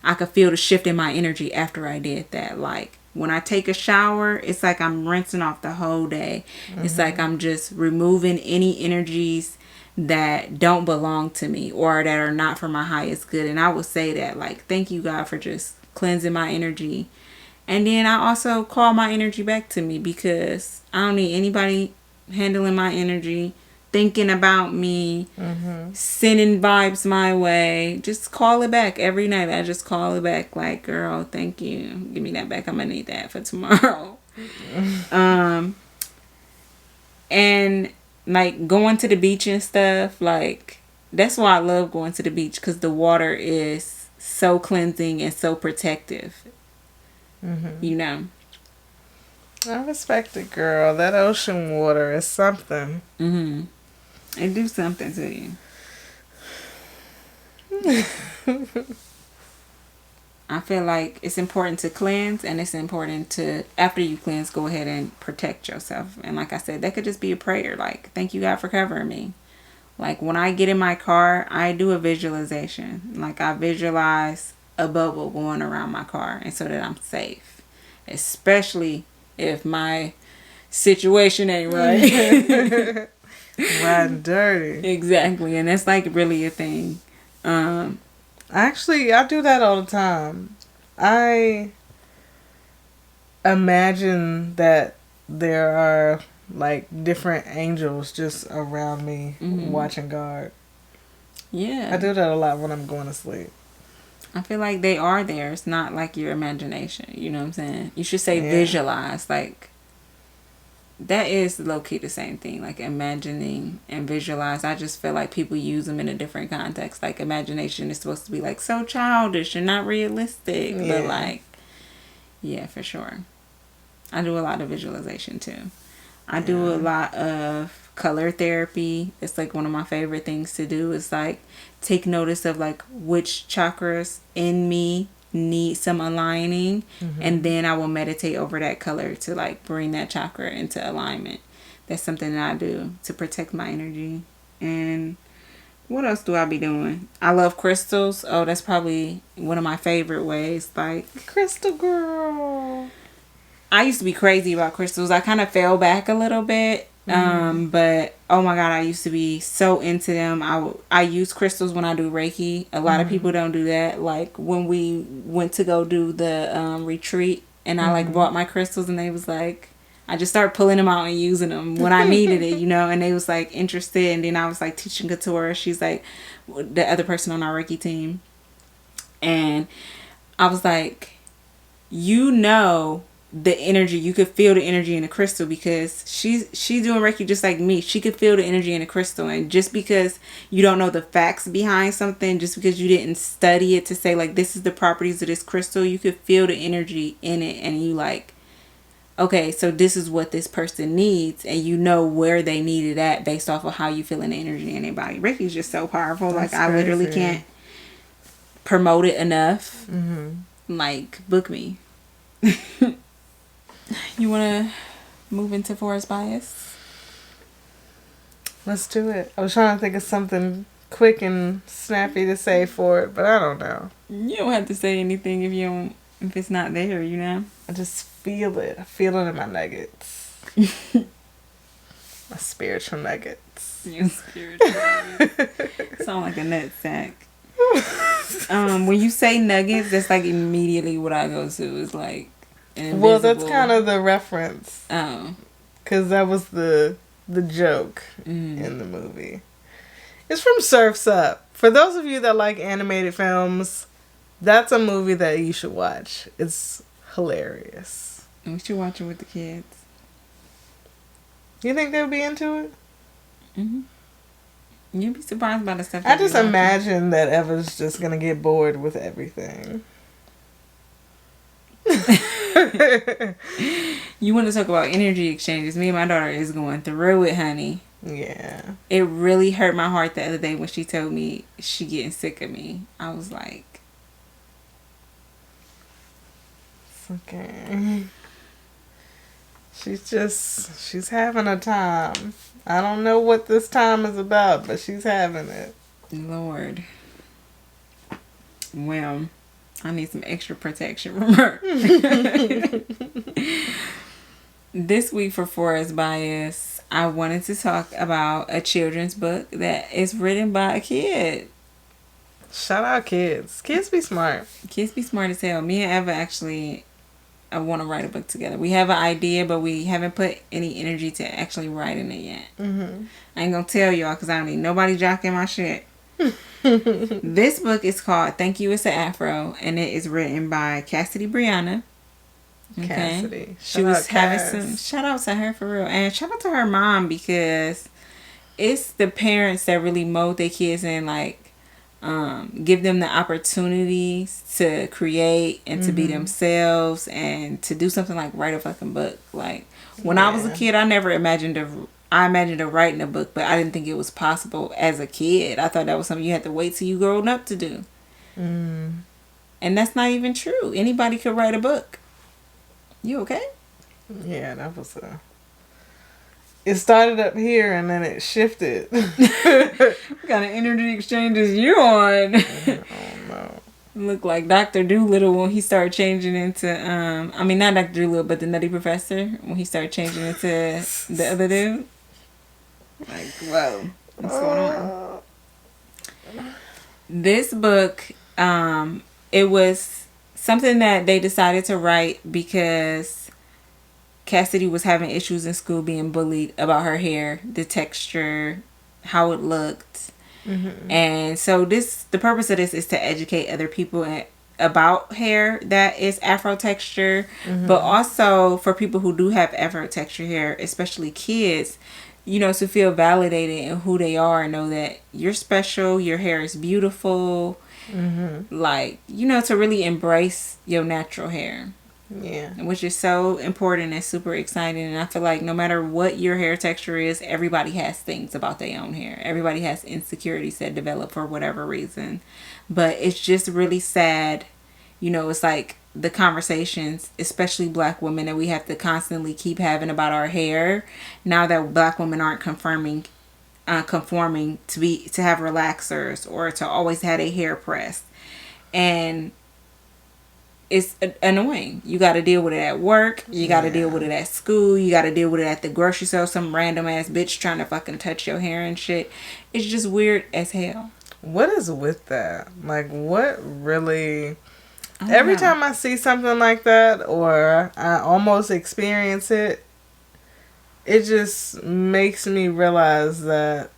I could feel the shift in my energy after I did that. Like when I take a shower, it's like I'm rinsing off the whole day. It's like I'm just removing any energies that don't belong to me or that are not for my highest good. And I will say that, like, thank you, God, for just cleansing my energy. And then I also call my energy back to me, because I don't need anybody handling my energy, thinking about me, sending vibes my way. Just call it back every night. I just call it back like, girl, thank you. Give me that back. I'm going to need that for tomorrow. And like going to the beach and stuff, like that's why I love going to the beach, because the water is so cleansing and so protective. You know, I respect it, girl. That ocean water is something. It do something to you. I feel like it's important to cleanse, and it's important to, after you cleanse, go ahead and protect yourself. And like I said, that could just be a prayer. Like, thank you, God, for covering me. Like when I get in my car, I do a visualization. Like I visualize a bubble going around my car, and so that I'm safe. Especially if my situation ain't right. Riding dirty. Exactly. And that's like really a thing. Actually, I do that all the time. I imagine that there are like different angels just around me watching guard. Yeah. I do that a lot when I'm going to sleep. I feel like they are there. It's not like your imagination. You know what I'm saying? You should say visualize. Like, that is low-key the same thing. Like, imagining and visualize. I just feel like people use them in a different context. Like, imagination is supposed to be, like, so childish and not realistic. Yeah. But, like, yeah, for sure. I do a lot of visualization, too. I do a lot of color therapy. It's like one of my favorite things to do. It's like take notice of like which chakras in me need some aligning, and then I will meditate over that color to like bring that chakra into alignment. That's something that I do to protect my energy. And what else do I be doing? I love crystals. Oh, that's probably one of my favorite ways. Like, crystal girl. I used to be crazy about crystals. I kind of fell back a little bit. But oh my God, I used to be so into them. I use crystals when I do Reiki. A lot of people don't do that. Like when we went to go do the retreat, and I like bought my crystals, and they was like, I just started pulling them out and using them when I needed it, you know. And they was like interested, and then I was like teaching Couture. She's like the other person on our Reiki team, and I was like, you know, the energy, you could feel the energy in the crystal, because she's doing Reiki just like me. She could feel the energy in the crystal. And just because you don't know the facts behind something, just because you didn't study it to say like this is the properties of this crystal, you could feel the energy in it, and you like, okay, so this is what this person needs, and you know where they need it at based off of how you feel in the energy in their body. Reiki is just so powerful. That's like I crazy. literally can't promote it enough. Like, book me. You want to move into forest bias? Let's do it. I was trying to think of something quick and snappy to say for it, but I don't know. You don't have to say anything if it's not there, you know? I just feel it. I feel it in my nuggets. My spiritual nuggets. Your spiritual nuggets. Sound like a nut sack. When you say nuggets, that's like immediately what I go to. Is like, well, that's kind of the reference. Oh. Because that was the joke in the movie. It's from Surf's Up. For those of you that like animated films, that's a movie that you should watch. It's hilarious. We should watch it with the kids. You think they'll be into it? You'd be surprised by the stuff. I just imagine that Eva's just going to get bored with everything. You want to talk about energy exchanges? Me and my daughter is going through it, honey. Yeah. It really hurt my heart the other day when she told me she getting sick of me. I was like, okay. She's having a time. I don't know what this time is about, but she's having it. Lord. Well, I need some extra protection from her. This week for Forest Bias, I wanted to talk about a children's book that is written by a kid. Shout out kids. Kids be smart. Kids be smart as hell. Me and Eva actually want to write a book together. We have an idea, but we haven't put any energy to actually writing it yet. Mm-hmm. I ain't gonna tell y'all because I don't need nobody jocking my shit. This book is called Thank You, It's an Afro, and it is written by Cassidy Brianna. Okay. Cassidy. She was having some shout out to her for real. And shout out to her mom because it's the parents that really mold their kids and like give them the opportunities to create and to be themselves and to do something like write a fucking book. Like when I was a kid, I never imagined of writing a book, but I didn't think it was possible as a kid. I thought that was something you had to wait till you grown up to do. And that's not even true. Anybody could write a book. You okay? Yeah, that was it started up here and then it shifted. What kind of energy exchange is you on? Oh no. Look like Dr. Doolittle when he started changing into I mean not Dr. Doolittle but the Nutty Professor when he started changing into the other dude. Like, whoa, what's going on? This book, it was something that they decided to write because Cassidy was having issues in school being bullied about her hair, the texture, how it looked. And so the purpose of this is to educate other people about hair that is Afro texture, but also for people who do have Afro texture hair, especially kids, you know, to feel validated in who they are and know that you're special, your hair is beautiful, like, you know, to really embrace your natural hair. Yeah. Which is so important and super exciting. And I feel like no matter what your hair texture is, everybody has things about their own hair. Everybody has insecurities that develop for whatever reason. But it's just really sad. You know, it's like the conversations, especially black women, that we have to constantly keep having about our hair. Now that black women aren't conforming to have relaxers or to always have a hair pressed. And it's annoying. You got to deal with it at work. You got to deal with it at school. You got to deal with it at the grocery store. Some random ass bitch trying to fucking touch your hair and shit. It's just weird as hell. What is with that? Like, what really... Every time I see something like that or I almost experience it, it just makes me realize that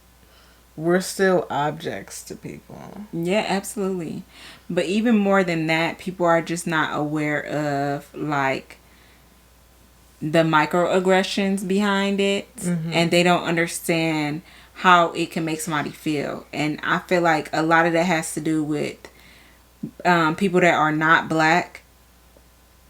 we're still objects to people. Yeah, absolutely. But even more than that, people are just not aware of like the microaggressions behind it, and they don't understand how it can make somebody feel. And I feel like a lot of that has to do with people that are not black,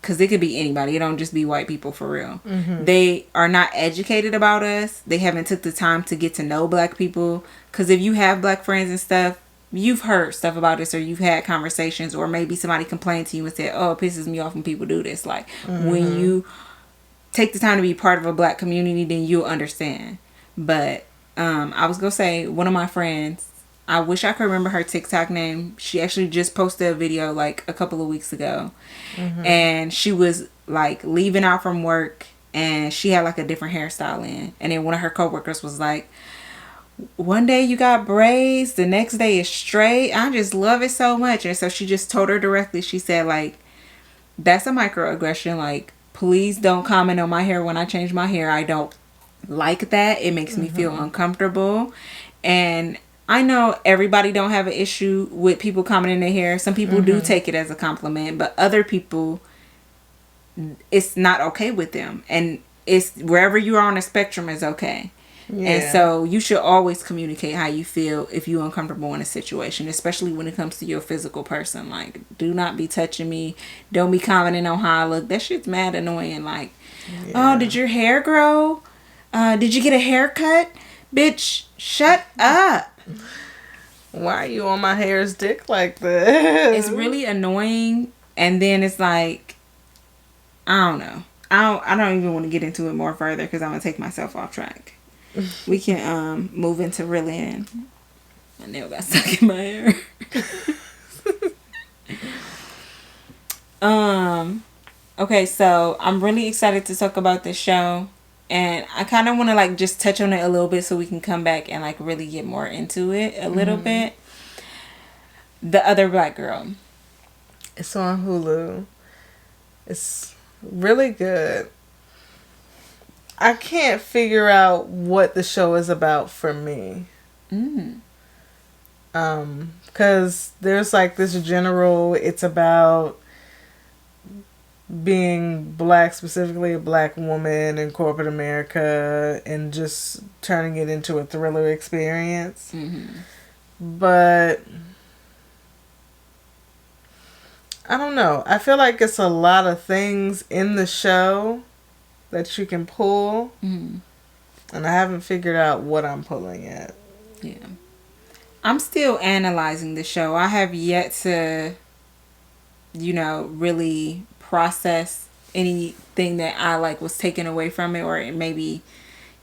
because it could be anybody. It don't just be white people for real. They are not educated about us. They haven't took the time to get to know black people. Because if you have black friends and stuff, you've heard stuff about this, or you've had conversations, or maybe somebody complained to you and said, oh, it pisses me off when people do this. Like, when you take the time to be part of a black community, then you'll understand. But I was going to say, one of my friends, I wish I could remember her TikTok name. She actually just posted a video like a couple of weeks ago. And she was like leaving out from work and she had like a different hairstyle in. And then one of her coworkers was like, one day you got braids, the next day is straight. I just love it so much. And so she just told her directly, she said like, that's a microaggression. Like, please don't comment on my hair when I change my hair. I don't like that. It makes me feel uncomfortable. And I know everybody don't have an issue with people commenting their hair. Some people do take it as a compliment, but other people, it's not okay with them. And it's wherever you are on the spectrum is okay. Yeah. And so you should always communicate how you feel if you're uncomfortable in a situation, especially when it comes to your physical person. Like, do not be touching me. Don't be commenting on how I look. That shit's mad annoying. Like, oh, did your hair grow? Did you get a haircut? Bitch, shut up. Why are you on my hair's dick like this? It's really annoying. And then it's like, I don't know. I don't even want to get into it more further because I'm going to take myself off track. We can move into really in. My nail got stuck in my hair. Okay, so I'm really excited to talk about this show. And I kind of want to like just touch on it a little bit so we can come back and like really get more into it a little bit. The Other Black Girl. It's on Hulu. It's really good. I can't figure out what the show is about for me. Because there's like this general, it's about being black, specifically a black woman in corporate America, and just turning it into a thriller experience. But I don't know. I feel like it's a lot of things in the show that you can pull. And I haven't figured out what I'm pulling yet. Yeah. I'm still analyzing the show. I have yet to, really process anything that I like was taken away from it, or maybe,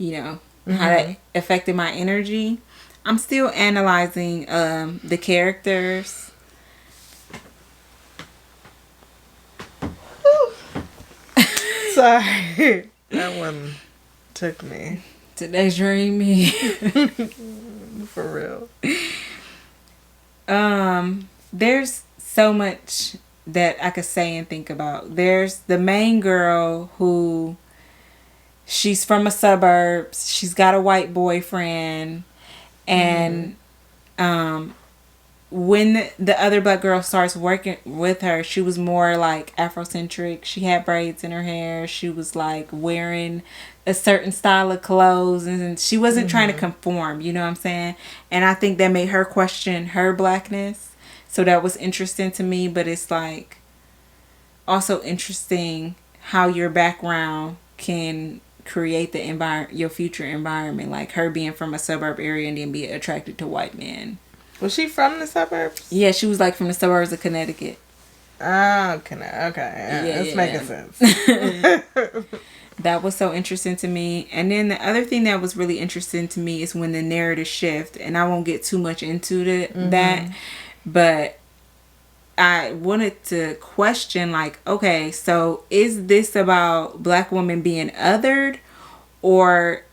how that affected my energy. I'm still analyzing the characters. Sorry. That one took me. Today's dream me. For real. There's so much that I could say and think about. There's the main girl who, she's from a suburbs. She's got a white boyfriend. And when the other black girl starts working with her, she was more like Afrocentric. She had braids in her hair. She was like wearing a certain style of clothes, and she wasn't trying to conform, you know what I'm saying? And I think that made her question her blackness. So that was interesting to me, but it's like also interesting how your background can create the your future environment. Like her being from a suburb area and then be attracted to white men. Was she from the suburbs? Yeah, she was like from the suburbs of Connecticut. Oh, okay. Yeah, it's making sense. That was so interesting to me. And then the other thing that was really interesting to me is when the narrative shift, and I won't get too much into that, but I wanted to question, like, okay, so is this about black women being othered or,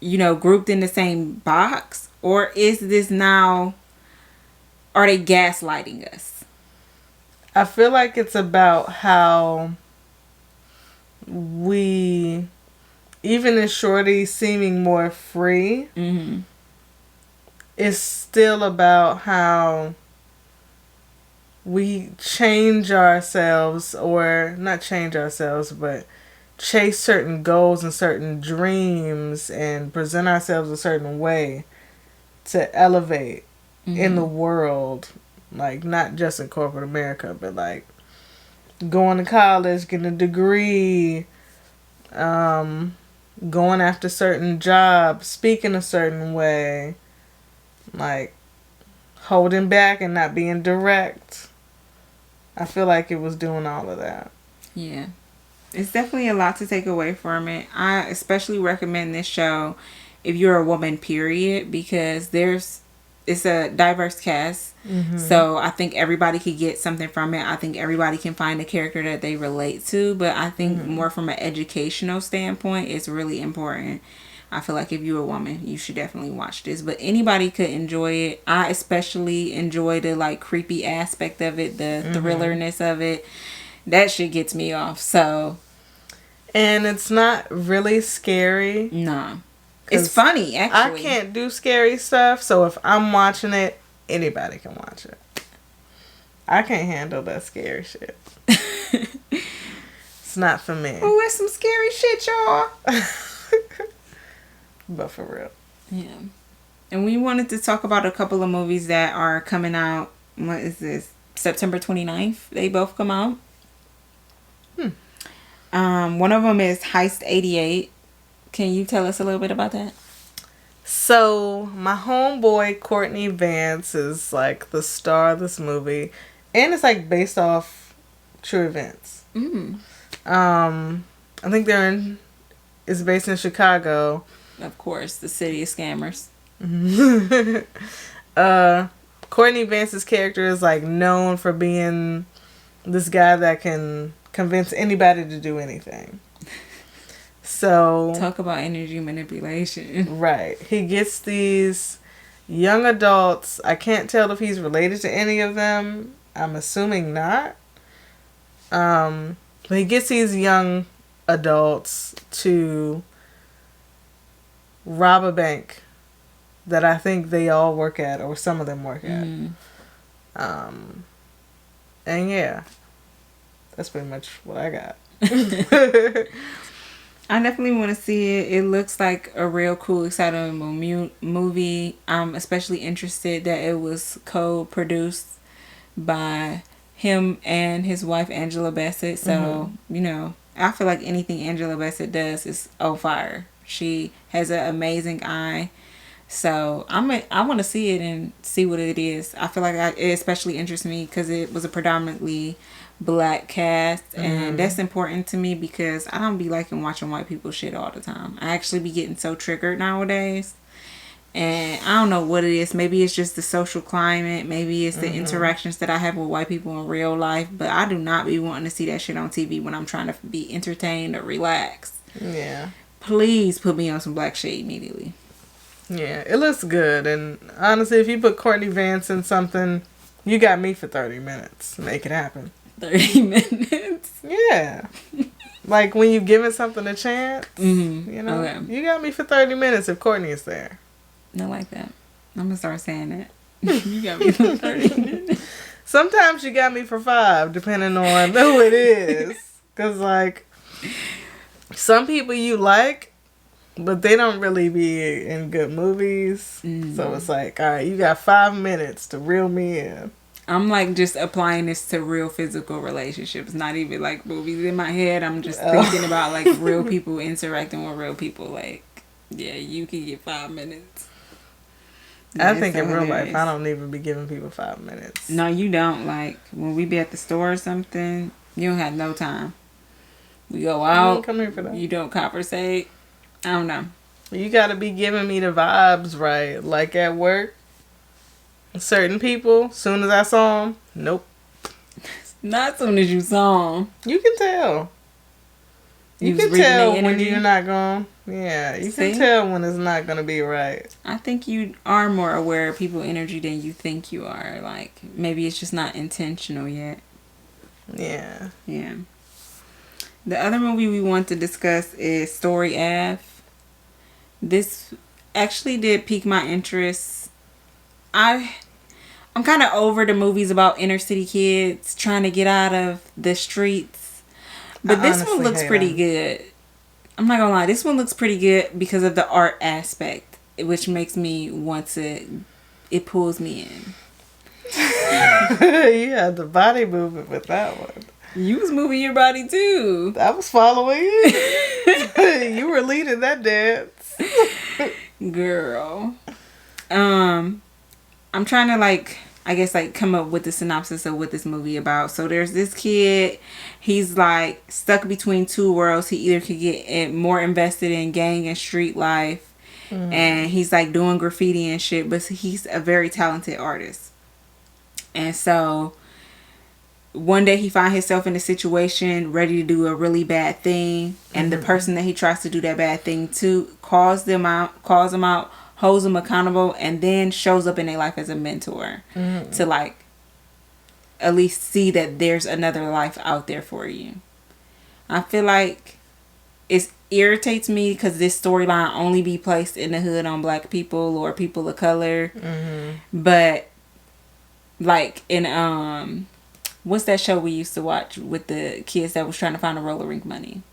grouped in the same box? Or is this now, are they gaslighting us? I feel like it's about how we, even as Shorty seeming more free, it's still about how we change ourselves, or not change ourselves, but chase certain goals and certain dreams and present ourselves a certain way to elevate in the world. Like, not just in corporate America, but like going to college, getting a degree, going after certain jobs, speaking a certain way, like holding back and not being direct. I feel like it was doing all of that. Yeah. It's definitely a lot to take away from it. I especially recommend this show if you're a woman, period, because it's a diverse cast. So I think everybody could get something from it. I think everybody can find a character that they relate to, but I think more from an educational standpoint, it's really important. I feel like if you're a woman, you should definitely watch this, but anybody could enjoy it. I especially enjoy the like creepy aspect of it, the thrillerness of it. That shit gets me off. So, and it's not really scary. Nah. It's funny, actually. I can't do scary stuff, so if I'm watching it, anybody can watch it. I can't handle that scary shit. It's not for me. Oh, it's some scary shit, y'all. But for real. Yeah. And we wanted to talk about a couple of movies that are coming out. What is this? September 29th. They both come out. One of them is Heist 88. Can you tell us a little bit about that? So my homeboy Courtney Vance is like the star of this movie, and it's like based off true events. I think it's based in Chicago. Of course, the city of scammers. Courtney Vance's character is like known for being this guy that can convince anybody to do anything. So talk about energy manipulation. Right. He gets these young adults. I can't tell if he's related to any of them. I'm assuming not. But he gets these young adults to rob a bank that I think they all work at, or some of them work at. And yeah, that's pretty much what I got. I definitely want to see it. It looks like a real cool, exciting movie. I'm especially interested that it was co-produced by him and his wife, Angela Bassett. So, you know, I feel like anything Angela Bassett does is on fire. She has an amazing eye. So I want to see it and see what it is. I feel like it especially interests me because it was a predominantly black cast, and that's important to me because I don't be liking watching white people shit all the time. I actually be getting so triggered nowadays, and I don't know what it is. Maybe it's just the social climate, maybe it's the interactions that I have with white people in real life, but I do not be wanting to see that shit on TV when I'm trying to be entertained or relaxed. Yeah, please put me on some black shit immediately. Yeah, it looks good, and honestly, if you put Courtney Vance in something, you got me for 30 minutes. Make it happen. 30 minutes. Yeah. Like when you giving something a chance, you know, you got me for 30 minutes if Courtney is there. I like that. I'm going to start saying that. You got me for 30 minutes. Sometimes you got me for 5, depending on who it is. Because, like, some people you like, but they don't really be in good movies. So it's like, all right, you got 5 minutes to reel me in. I'm like just applying this to real physical relationships, not even like movies. In my head, I'm just thinking about like real people interacting with real people. Like, yeah, you can get 5 minutes. I think in real life, I don't even be giving people 5 minutes. No, you don't. Like, when we be at the store or something, you don't have no time. We go out. Come here for that. You don't conversate. I don't know. You gotta be giving me the vibes right. Like at work, certain people, soon as I saw them, nope. Not soon as you saw them. You can tell. You can tell when you're not going. Yeah, you can tell when it's not going to be right. I think you are more aware of people's energy than you think you are. Like, maybe it's just not intentional yet. Yeah. Yeah. The other movie we want to discuss is Story Ave. This actually did pique my interest. I'm kind of over the movies about inner city kids trying to get out of the streets. But this one looks pretty good. I'm not gonna lie, this one looks pretty good because of the art aspect, which makes me want to, it pulls me in. You had the body movement with that one. You was moving your body too. I was following you. You were leading that dance. Girl. I'm trying to I guess come up with the synopsis of what this movie about. So there's this kid, he's like stuck between two worlds. He either could get more invested in gang and street life, and he's like doing graffiti and shit, but he's a very talented artist. And so one day he finds himself in a situation ready to do a really bad thing, and the person that he tries to do that bad thing to calls him out, holds them accountable, and then shows up in their life as a mentor to at least see that there's another life out there for you. I feel like it irritates me because this storyline only be placed in the hood on black people or people of color. But in what's that show we used to watch with the kids that was trying to find a roller rink money?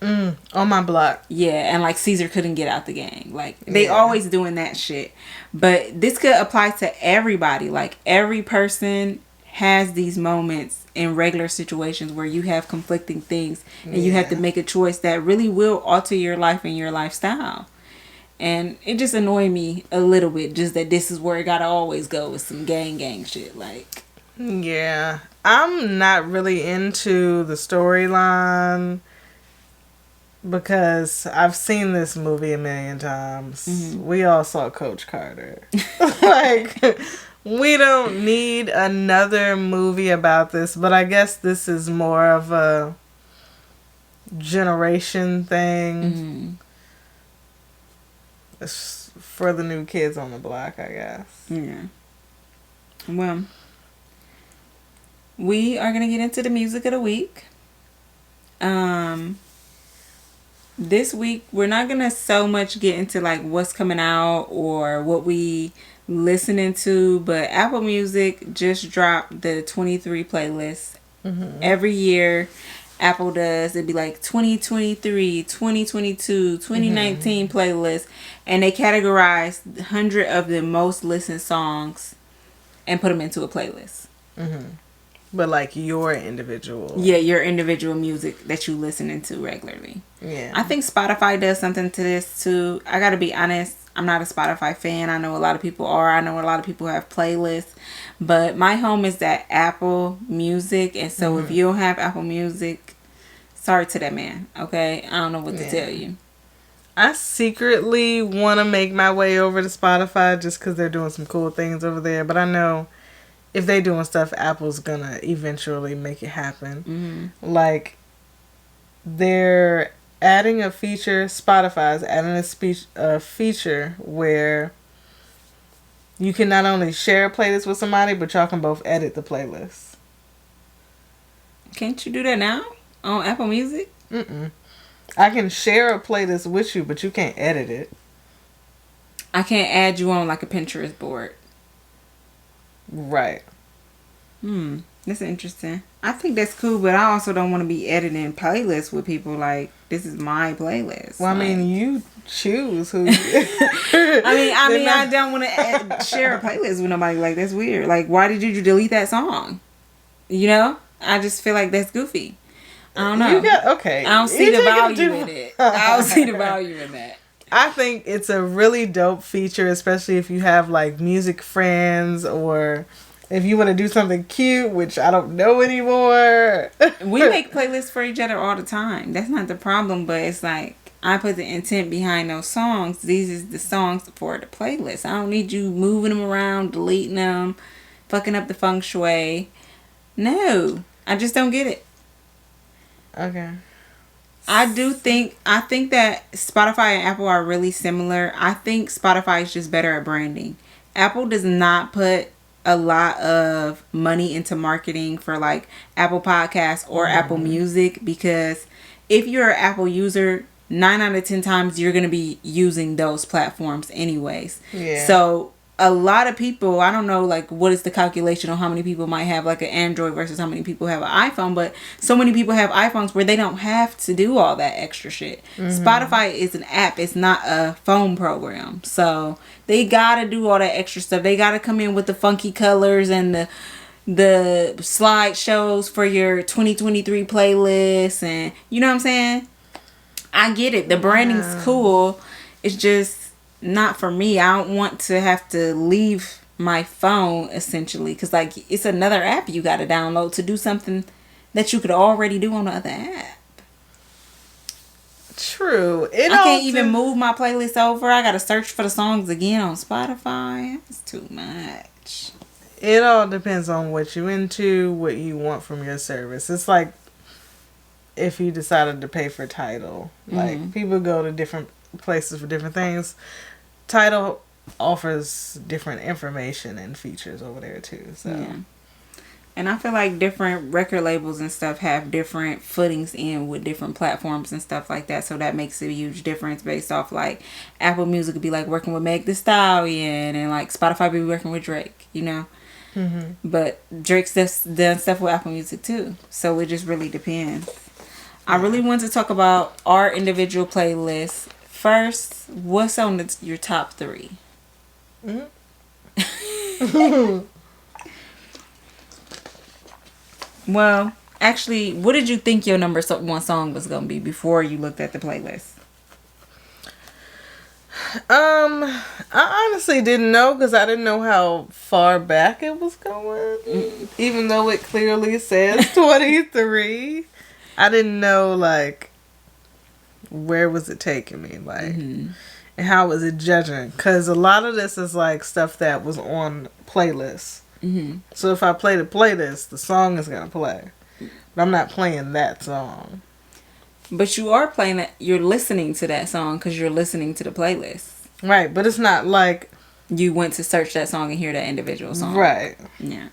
On My Block. Yeah, and Caesar couldn't get out the gang. They always doing that shit. But this could apply to everybody. Every person has these moments in regular situations where you have conflicting things and you have to make a choice that really will alter your life and your lifestyle. And it just annoyed me a little bit, just that this is where it gotta always go with some gang shit. Like, yeah, I'm not really into the storyline because I've seen this movie a million times. We all saw Coach Carter. Like, we don't need another movie about this, but I guess this is more of a generation thing. It's for the new kids on the block, I guess. Yeah. Well, we are gonna get into the music of the week. This week we're not gonna so much get into like what's coming out or what we listening to, but Apple Music just dropped the 23 playlist. Every year Apple does, it'd be like 2023, 2022, 2019 playlist, and they categorize 100 of the most listened songs and put them into a playlist. But like your individual. Yeah, your individual music that you listening to regularly. Yeah. I think Spotify does something to this too. I gotta be honest, I'm not a Spotify fan. I know a lot of people are. I know a lot of people have playlists. But my home is that Apple Music. And so if you don't have Apple Music, sorry to that man. Okay? I don't know what to tell you. I secretly want to make my way over to Spotify just because they're doing some cool things over there. But I know if they doing stuff, Apple's gonna eventually make it happen. Like, they're adding a feature, Spotify's adding a feature where you can not only share a playlist with somebody, but y'all can both edit the playlist. Can't you do that now on Apple Music? I can share a playlist with you, but you can't edit it. I can't add you on like a Pinterest board. Right. That's interesting. I think that's cool, but I also don't want to be editing playlists with people. Like, this is my playlist. Well, I like, mean, you choose who. I don't want to share a playlist with nobody. Like, that's weird. Like, why did you delete that song? You know, I just feel like that's goofy. I don't know. I don't see the value in it. I don't see the value in that. I think it's a really dope feature, especially if you have like music friends or if you want to do something cute, which I don't know anymore. We make playlists for each other all the time. That's not the problem, but it's like I put the intent behind those songs. These is the songs for the playlist. I don't need you moving them around, deleting them, fucking up the feng shui. No, I just don't get it. Okay. I think that Spotify and Apple are really similar. I think Spotify is just better at branding. Apple does not put a lot of money into marketing for like Apple Podcasts or Apple Music, because if you're an Apple user, 9 out of 10 times you're going to be using those platforms anyways. Yeah. So a lot of people, I don't know like what is the calculation on how many people might have like an Android versus how many people have an iPhone, but so many people have iPhones where they don't have to do all that extra shit. Spotify is an app, it's not a phone program, so they gotta do all that extra stuff. They gotta come in with the funky colors and the slideshows for your 2023 playlist, and you know what I'm saying. I get it, the branding's cool, it's just not for me. I don't want to have to leave my phone essentially, because like it's another app you got to download to do something that you could already do on the other app. True. I can't even move my playlist over. I got to search for the songs again on Spotify. It's too much. It all depends on what you into, what you want from your service. It's like if you decided to pay for Tidal. Like people go to different places for different things. Tidal offers different information and features over there too. So yeah. And I feel like different record labels and stuff have different footings in with different platforms and stuff like that. So that makes a huge difference based off like Apple Music could be like working with Meg Thee Stallion, and like Spotify be working with Drake, you know. But Drake's done stuff with Apple Music too. So it just really depends. I really want to talk about our individual playlists. First, what's on your top 3? Well, actually, what did you think your number 1 song was going to be before you looked at the playlist? I honestly didn't know because I didn't know how far back it was going. Even though it clearly says 23. I didn't know, like, where was it taking me, like, and how was it judging? Because a lot of this is, like, stuff that was on playlists. So if I play the playlist, the song is going to play. But I'm not playing that song. But you are playing that. You're listening to that song because you're listening to the playlist. Right, but it's not like you went to search that song and hear that individual song. Right. Yeah.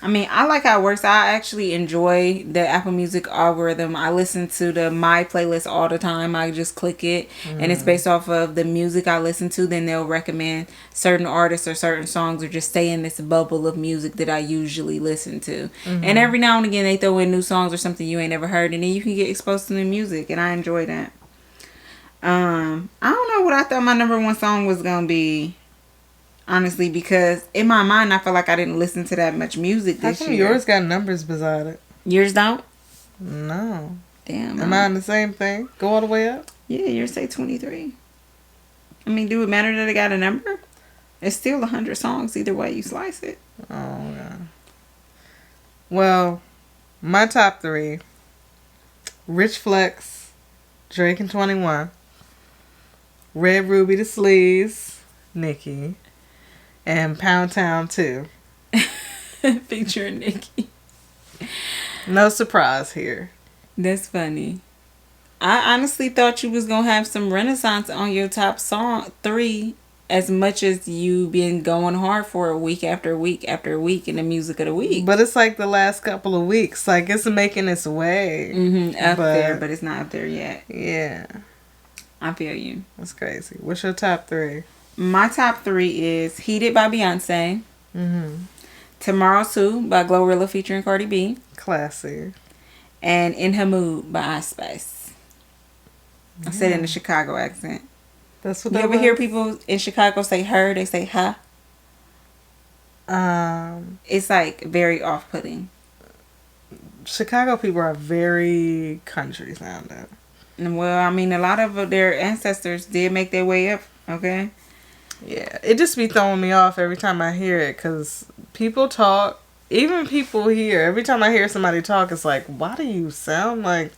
I mean, I like how it works. I actually enjoy the Apple Music algorithm. I listen to the My playlist all the time. I just click it, and it's based off of the music I listen to. Then they'll recommend certain artists or certain songs, or just stay in this bubble of music that I usually listen to. And every now and again, they throw in new songs or something you ain't never heard, and then you can get exposed to new music, and I enjoy that. I don't know what I thought my number one song was gonna be. Honestly, because in my mind, I feel like I didn't listen to that much music this year. Yours got numbers beside it. Yours don't? No. Damn. Am I on the same thing? Go all the way up? Yeah, yours say 23. I mean, do it matter that it got a number? It's still 100 songs either way you slice it. Oh, yeah. Well, my top 3. Rich Flex, Drake and 21. Red Ruby the Sleaze, Nicki. And Pound Town 2. Featuring Nicki. No surprise here. That's funny. I honestly thought you was going to have some renaissance on your top song 3 as much as you been going hard for a week after week after week in the music of the week. But it's like the last couple of weeks. Like, it's making its way. Up there, but it's not up there yet. Yeah. I feel you. That's crazy. What's your top 3? My top 3 is Heated by Beyonce. Tomorrow Sue by Glorilla featuring Cardi B. Classy. And In Her Mood by Ice Spice. I said it in a Chicago accent. That's what you ever hear people in Chicago say her? They say huh? It's like very off-putting. Chicago people are very country sounding. Well, I mean, a lot of their ancestors did make their way up, okay? Yeah, it just be throwing me off every time I hear it because people talk, even people here, every time I hear somebody talk, it's like, why do you sound like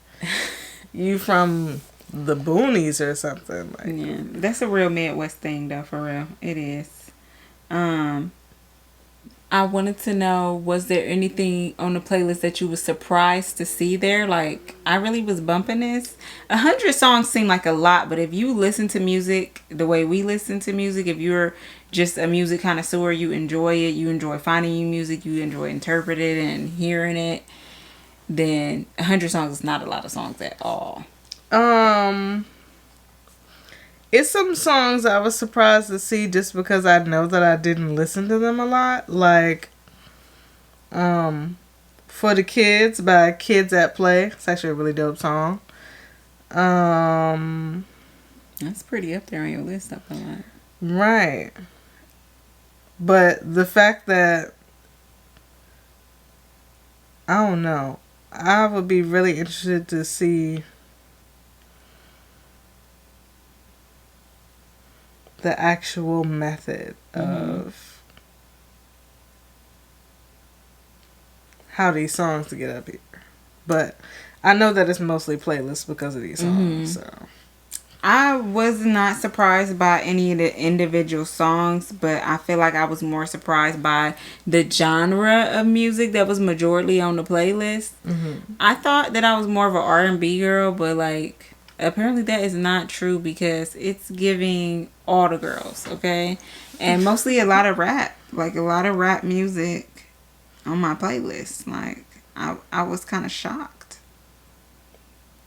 you from the boonies or something? Like, yeah, that's a real Midwest thing, though, for real. It is. I wanted to know, was there anything on the playlist that you was surprised to see there? Like, I really was bumping this. 100 songs seem like a lot, but if you listen to music the way we listen to music, if you're just a music connoisseur, you enjoy it, you enjoy finding new music, you enjoy interpreting it and hearing it, then 100 songs is not a lot of songs at all. It's some songs I was surprised to see just because I know that I didn't listen to them a lot. Like, For the Kids by Kids at Play. It's actually a really dope song. That's pretty up there on your list, I feel like. Right. But the fact that, I don't know, I would be really interested to see the actual method of how these songs to get up here. But I know that it's mostly playlists because of these songs. So I was not surprised by any of the individual songs, but I feel like I was more surprised by the genre of music that was majority on the playlist. I thought that I was more of an R&B girl, but like apparently that is not true because it's giving all the girls, okay? And mostly a lot of rap, like a lot of rap music on my playlist. Like I was kind of shocked.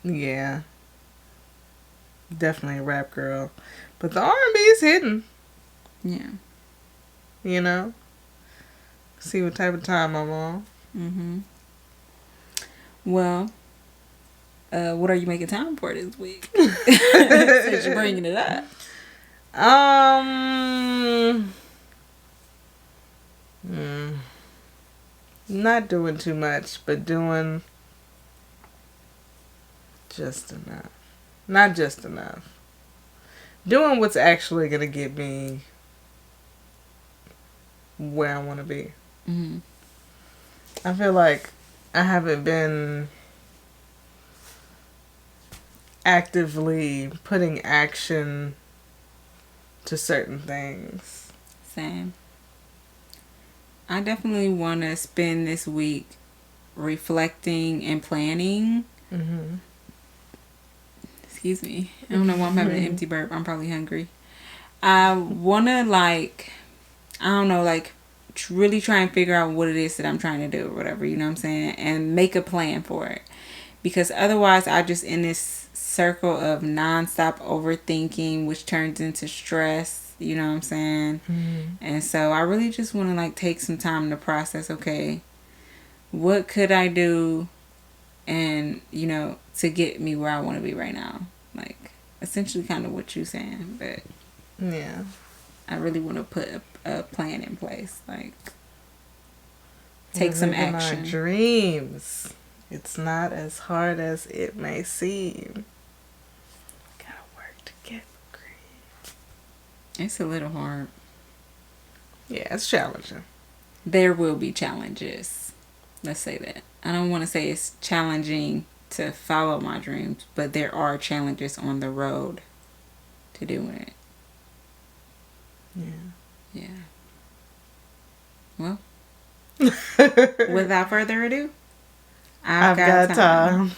yeah, definitely a rap girl, but the R&B is hidden. Yeah. You know, see what type of time I'm on. Well, what are you making time for this week? Since you're bringing it up. Not doing too much, but doing just enough. Not just enough. doing what's actually gonna get me where I want to be. Mm-hmm. I feel like I haven't been actively putting action to certain things. Same. I definitely want to spend this week reflecting and planning. Mm-hmm. Excuse me. I don't know why I'm having an empty burp. I'm probably hungry. I want to, like, I don't know, like, really try and figure out what it is that I'm trying to do or whatever, you know what I'm saying? And make a plan for it. Because otherwise, I just in this circle of nonstop overthinking, which turns into stress, you know what I'm saying? Mm-hmm. And so I really just want to, like, take some time to process, okay, what could I do and, you know, to get me where I want to be right now? Like, essentially kind of what you're saying, but Yeah. I really want to put a plan in place, like take some Living action. Our dreams. It's not as hard as it may seem. Gotta work to get green. It's a little hard. Yeah, it's challenging. There will be challenges. Let's say that. I don't want to say it's challenging to follow my dreams, but there are challenges on the road to doing it. Yeah. Yeah. Well, without further ado, I've got time.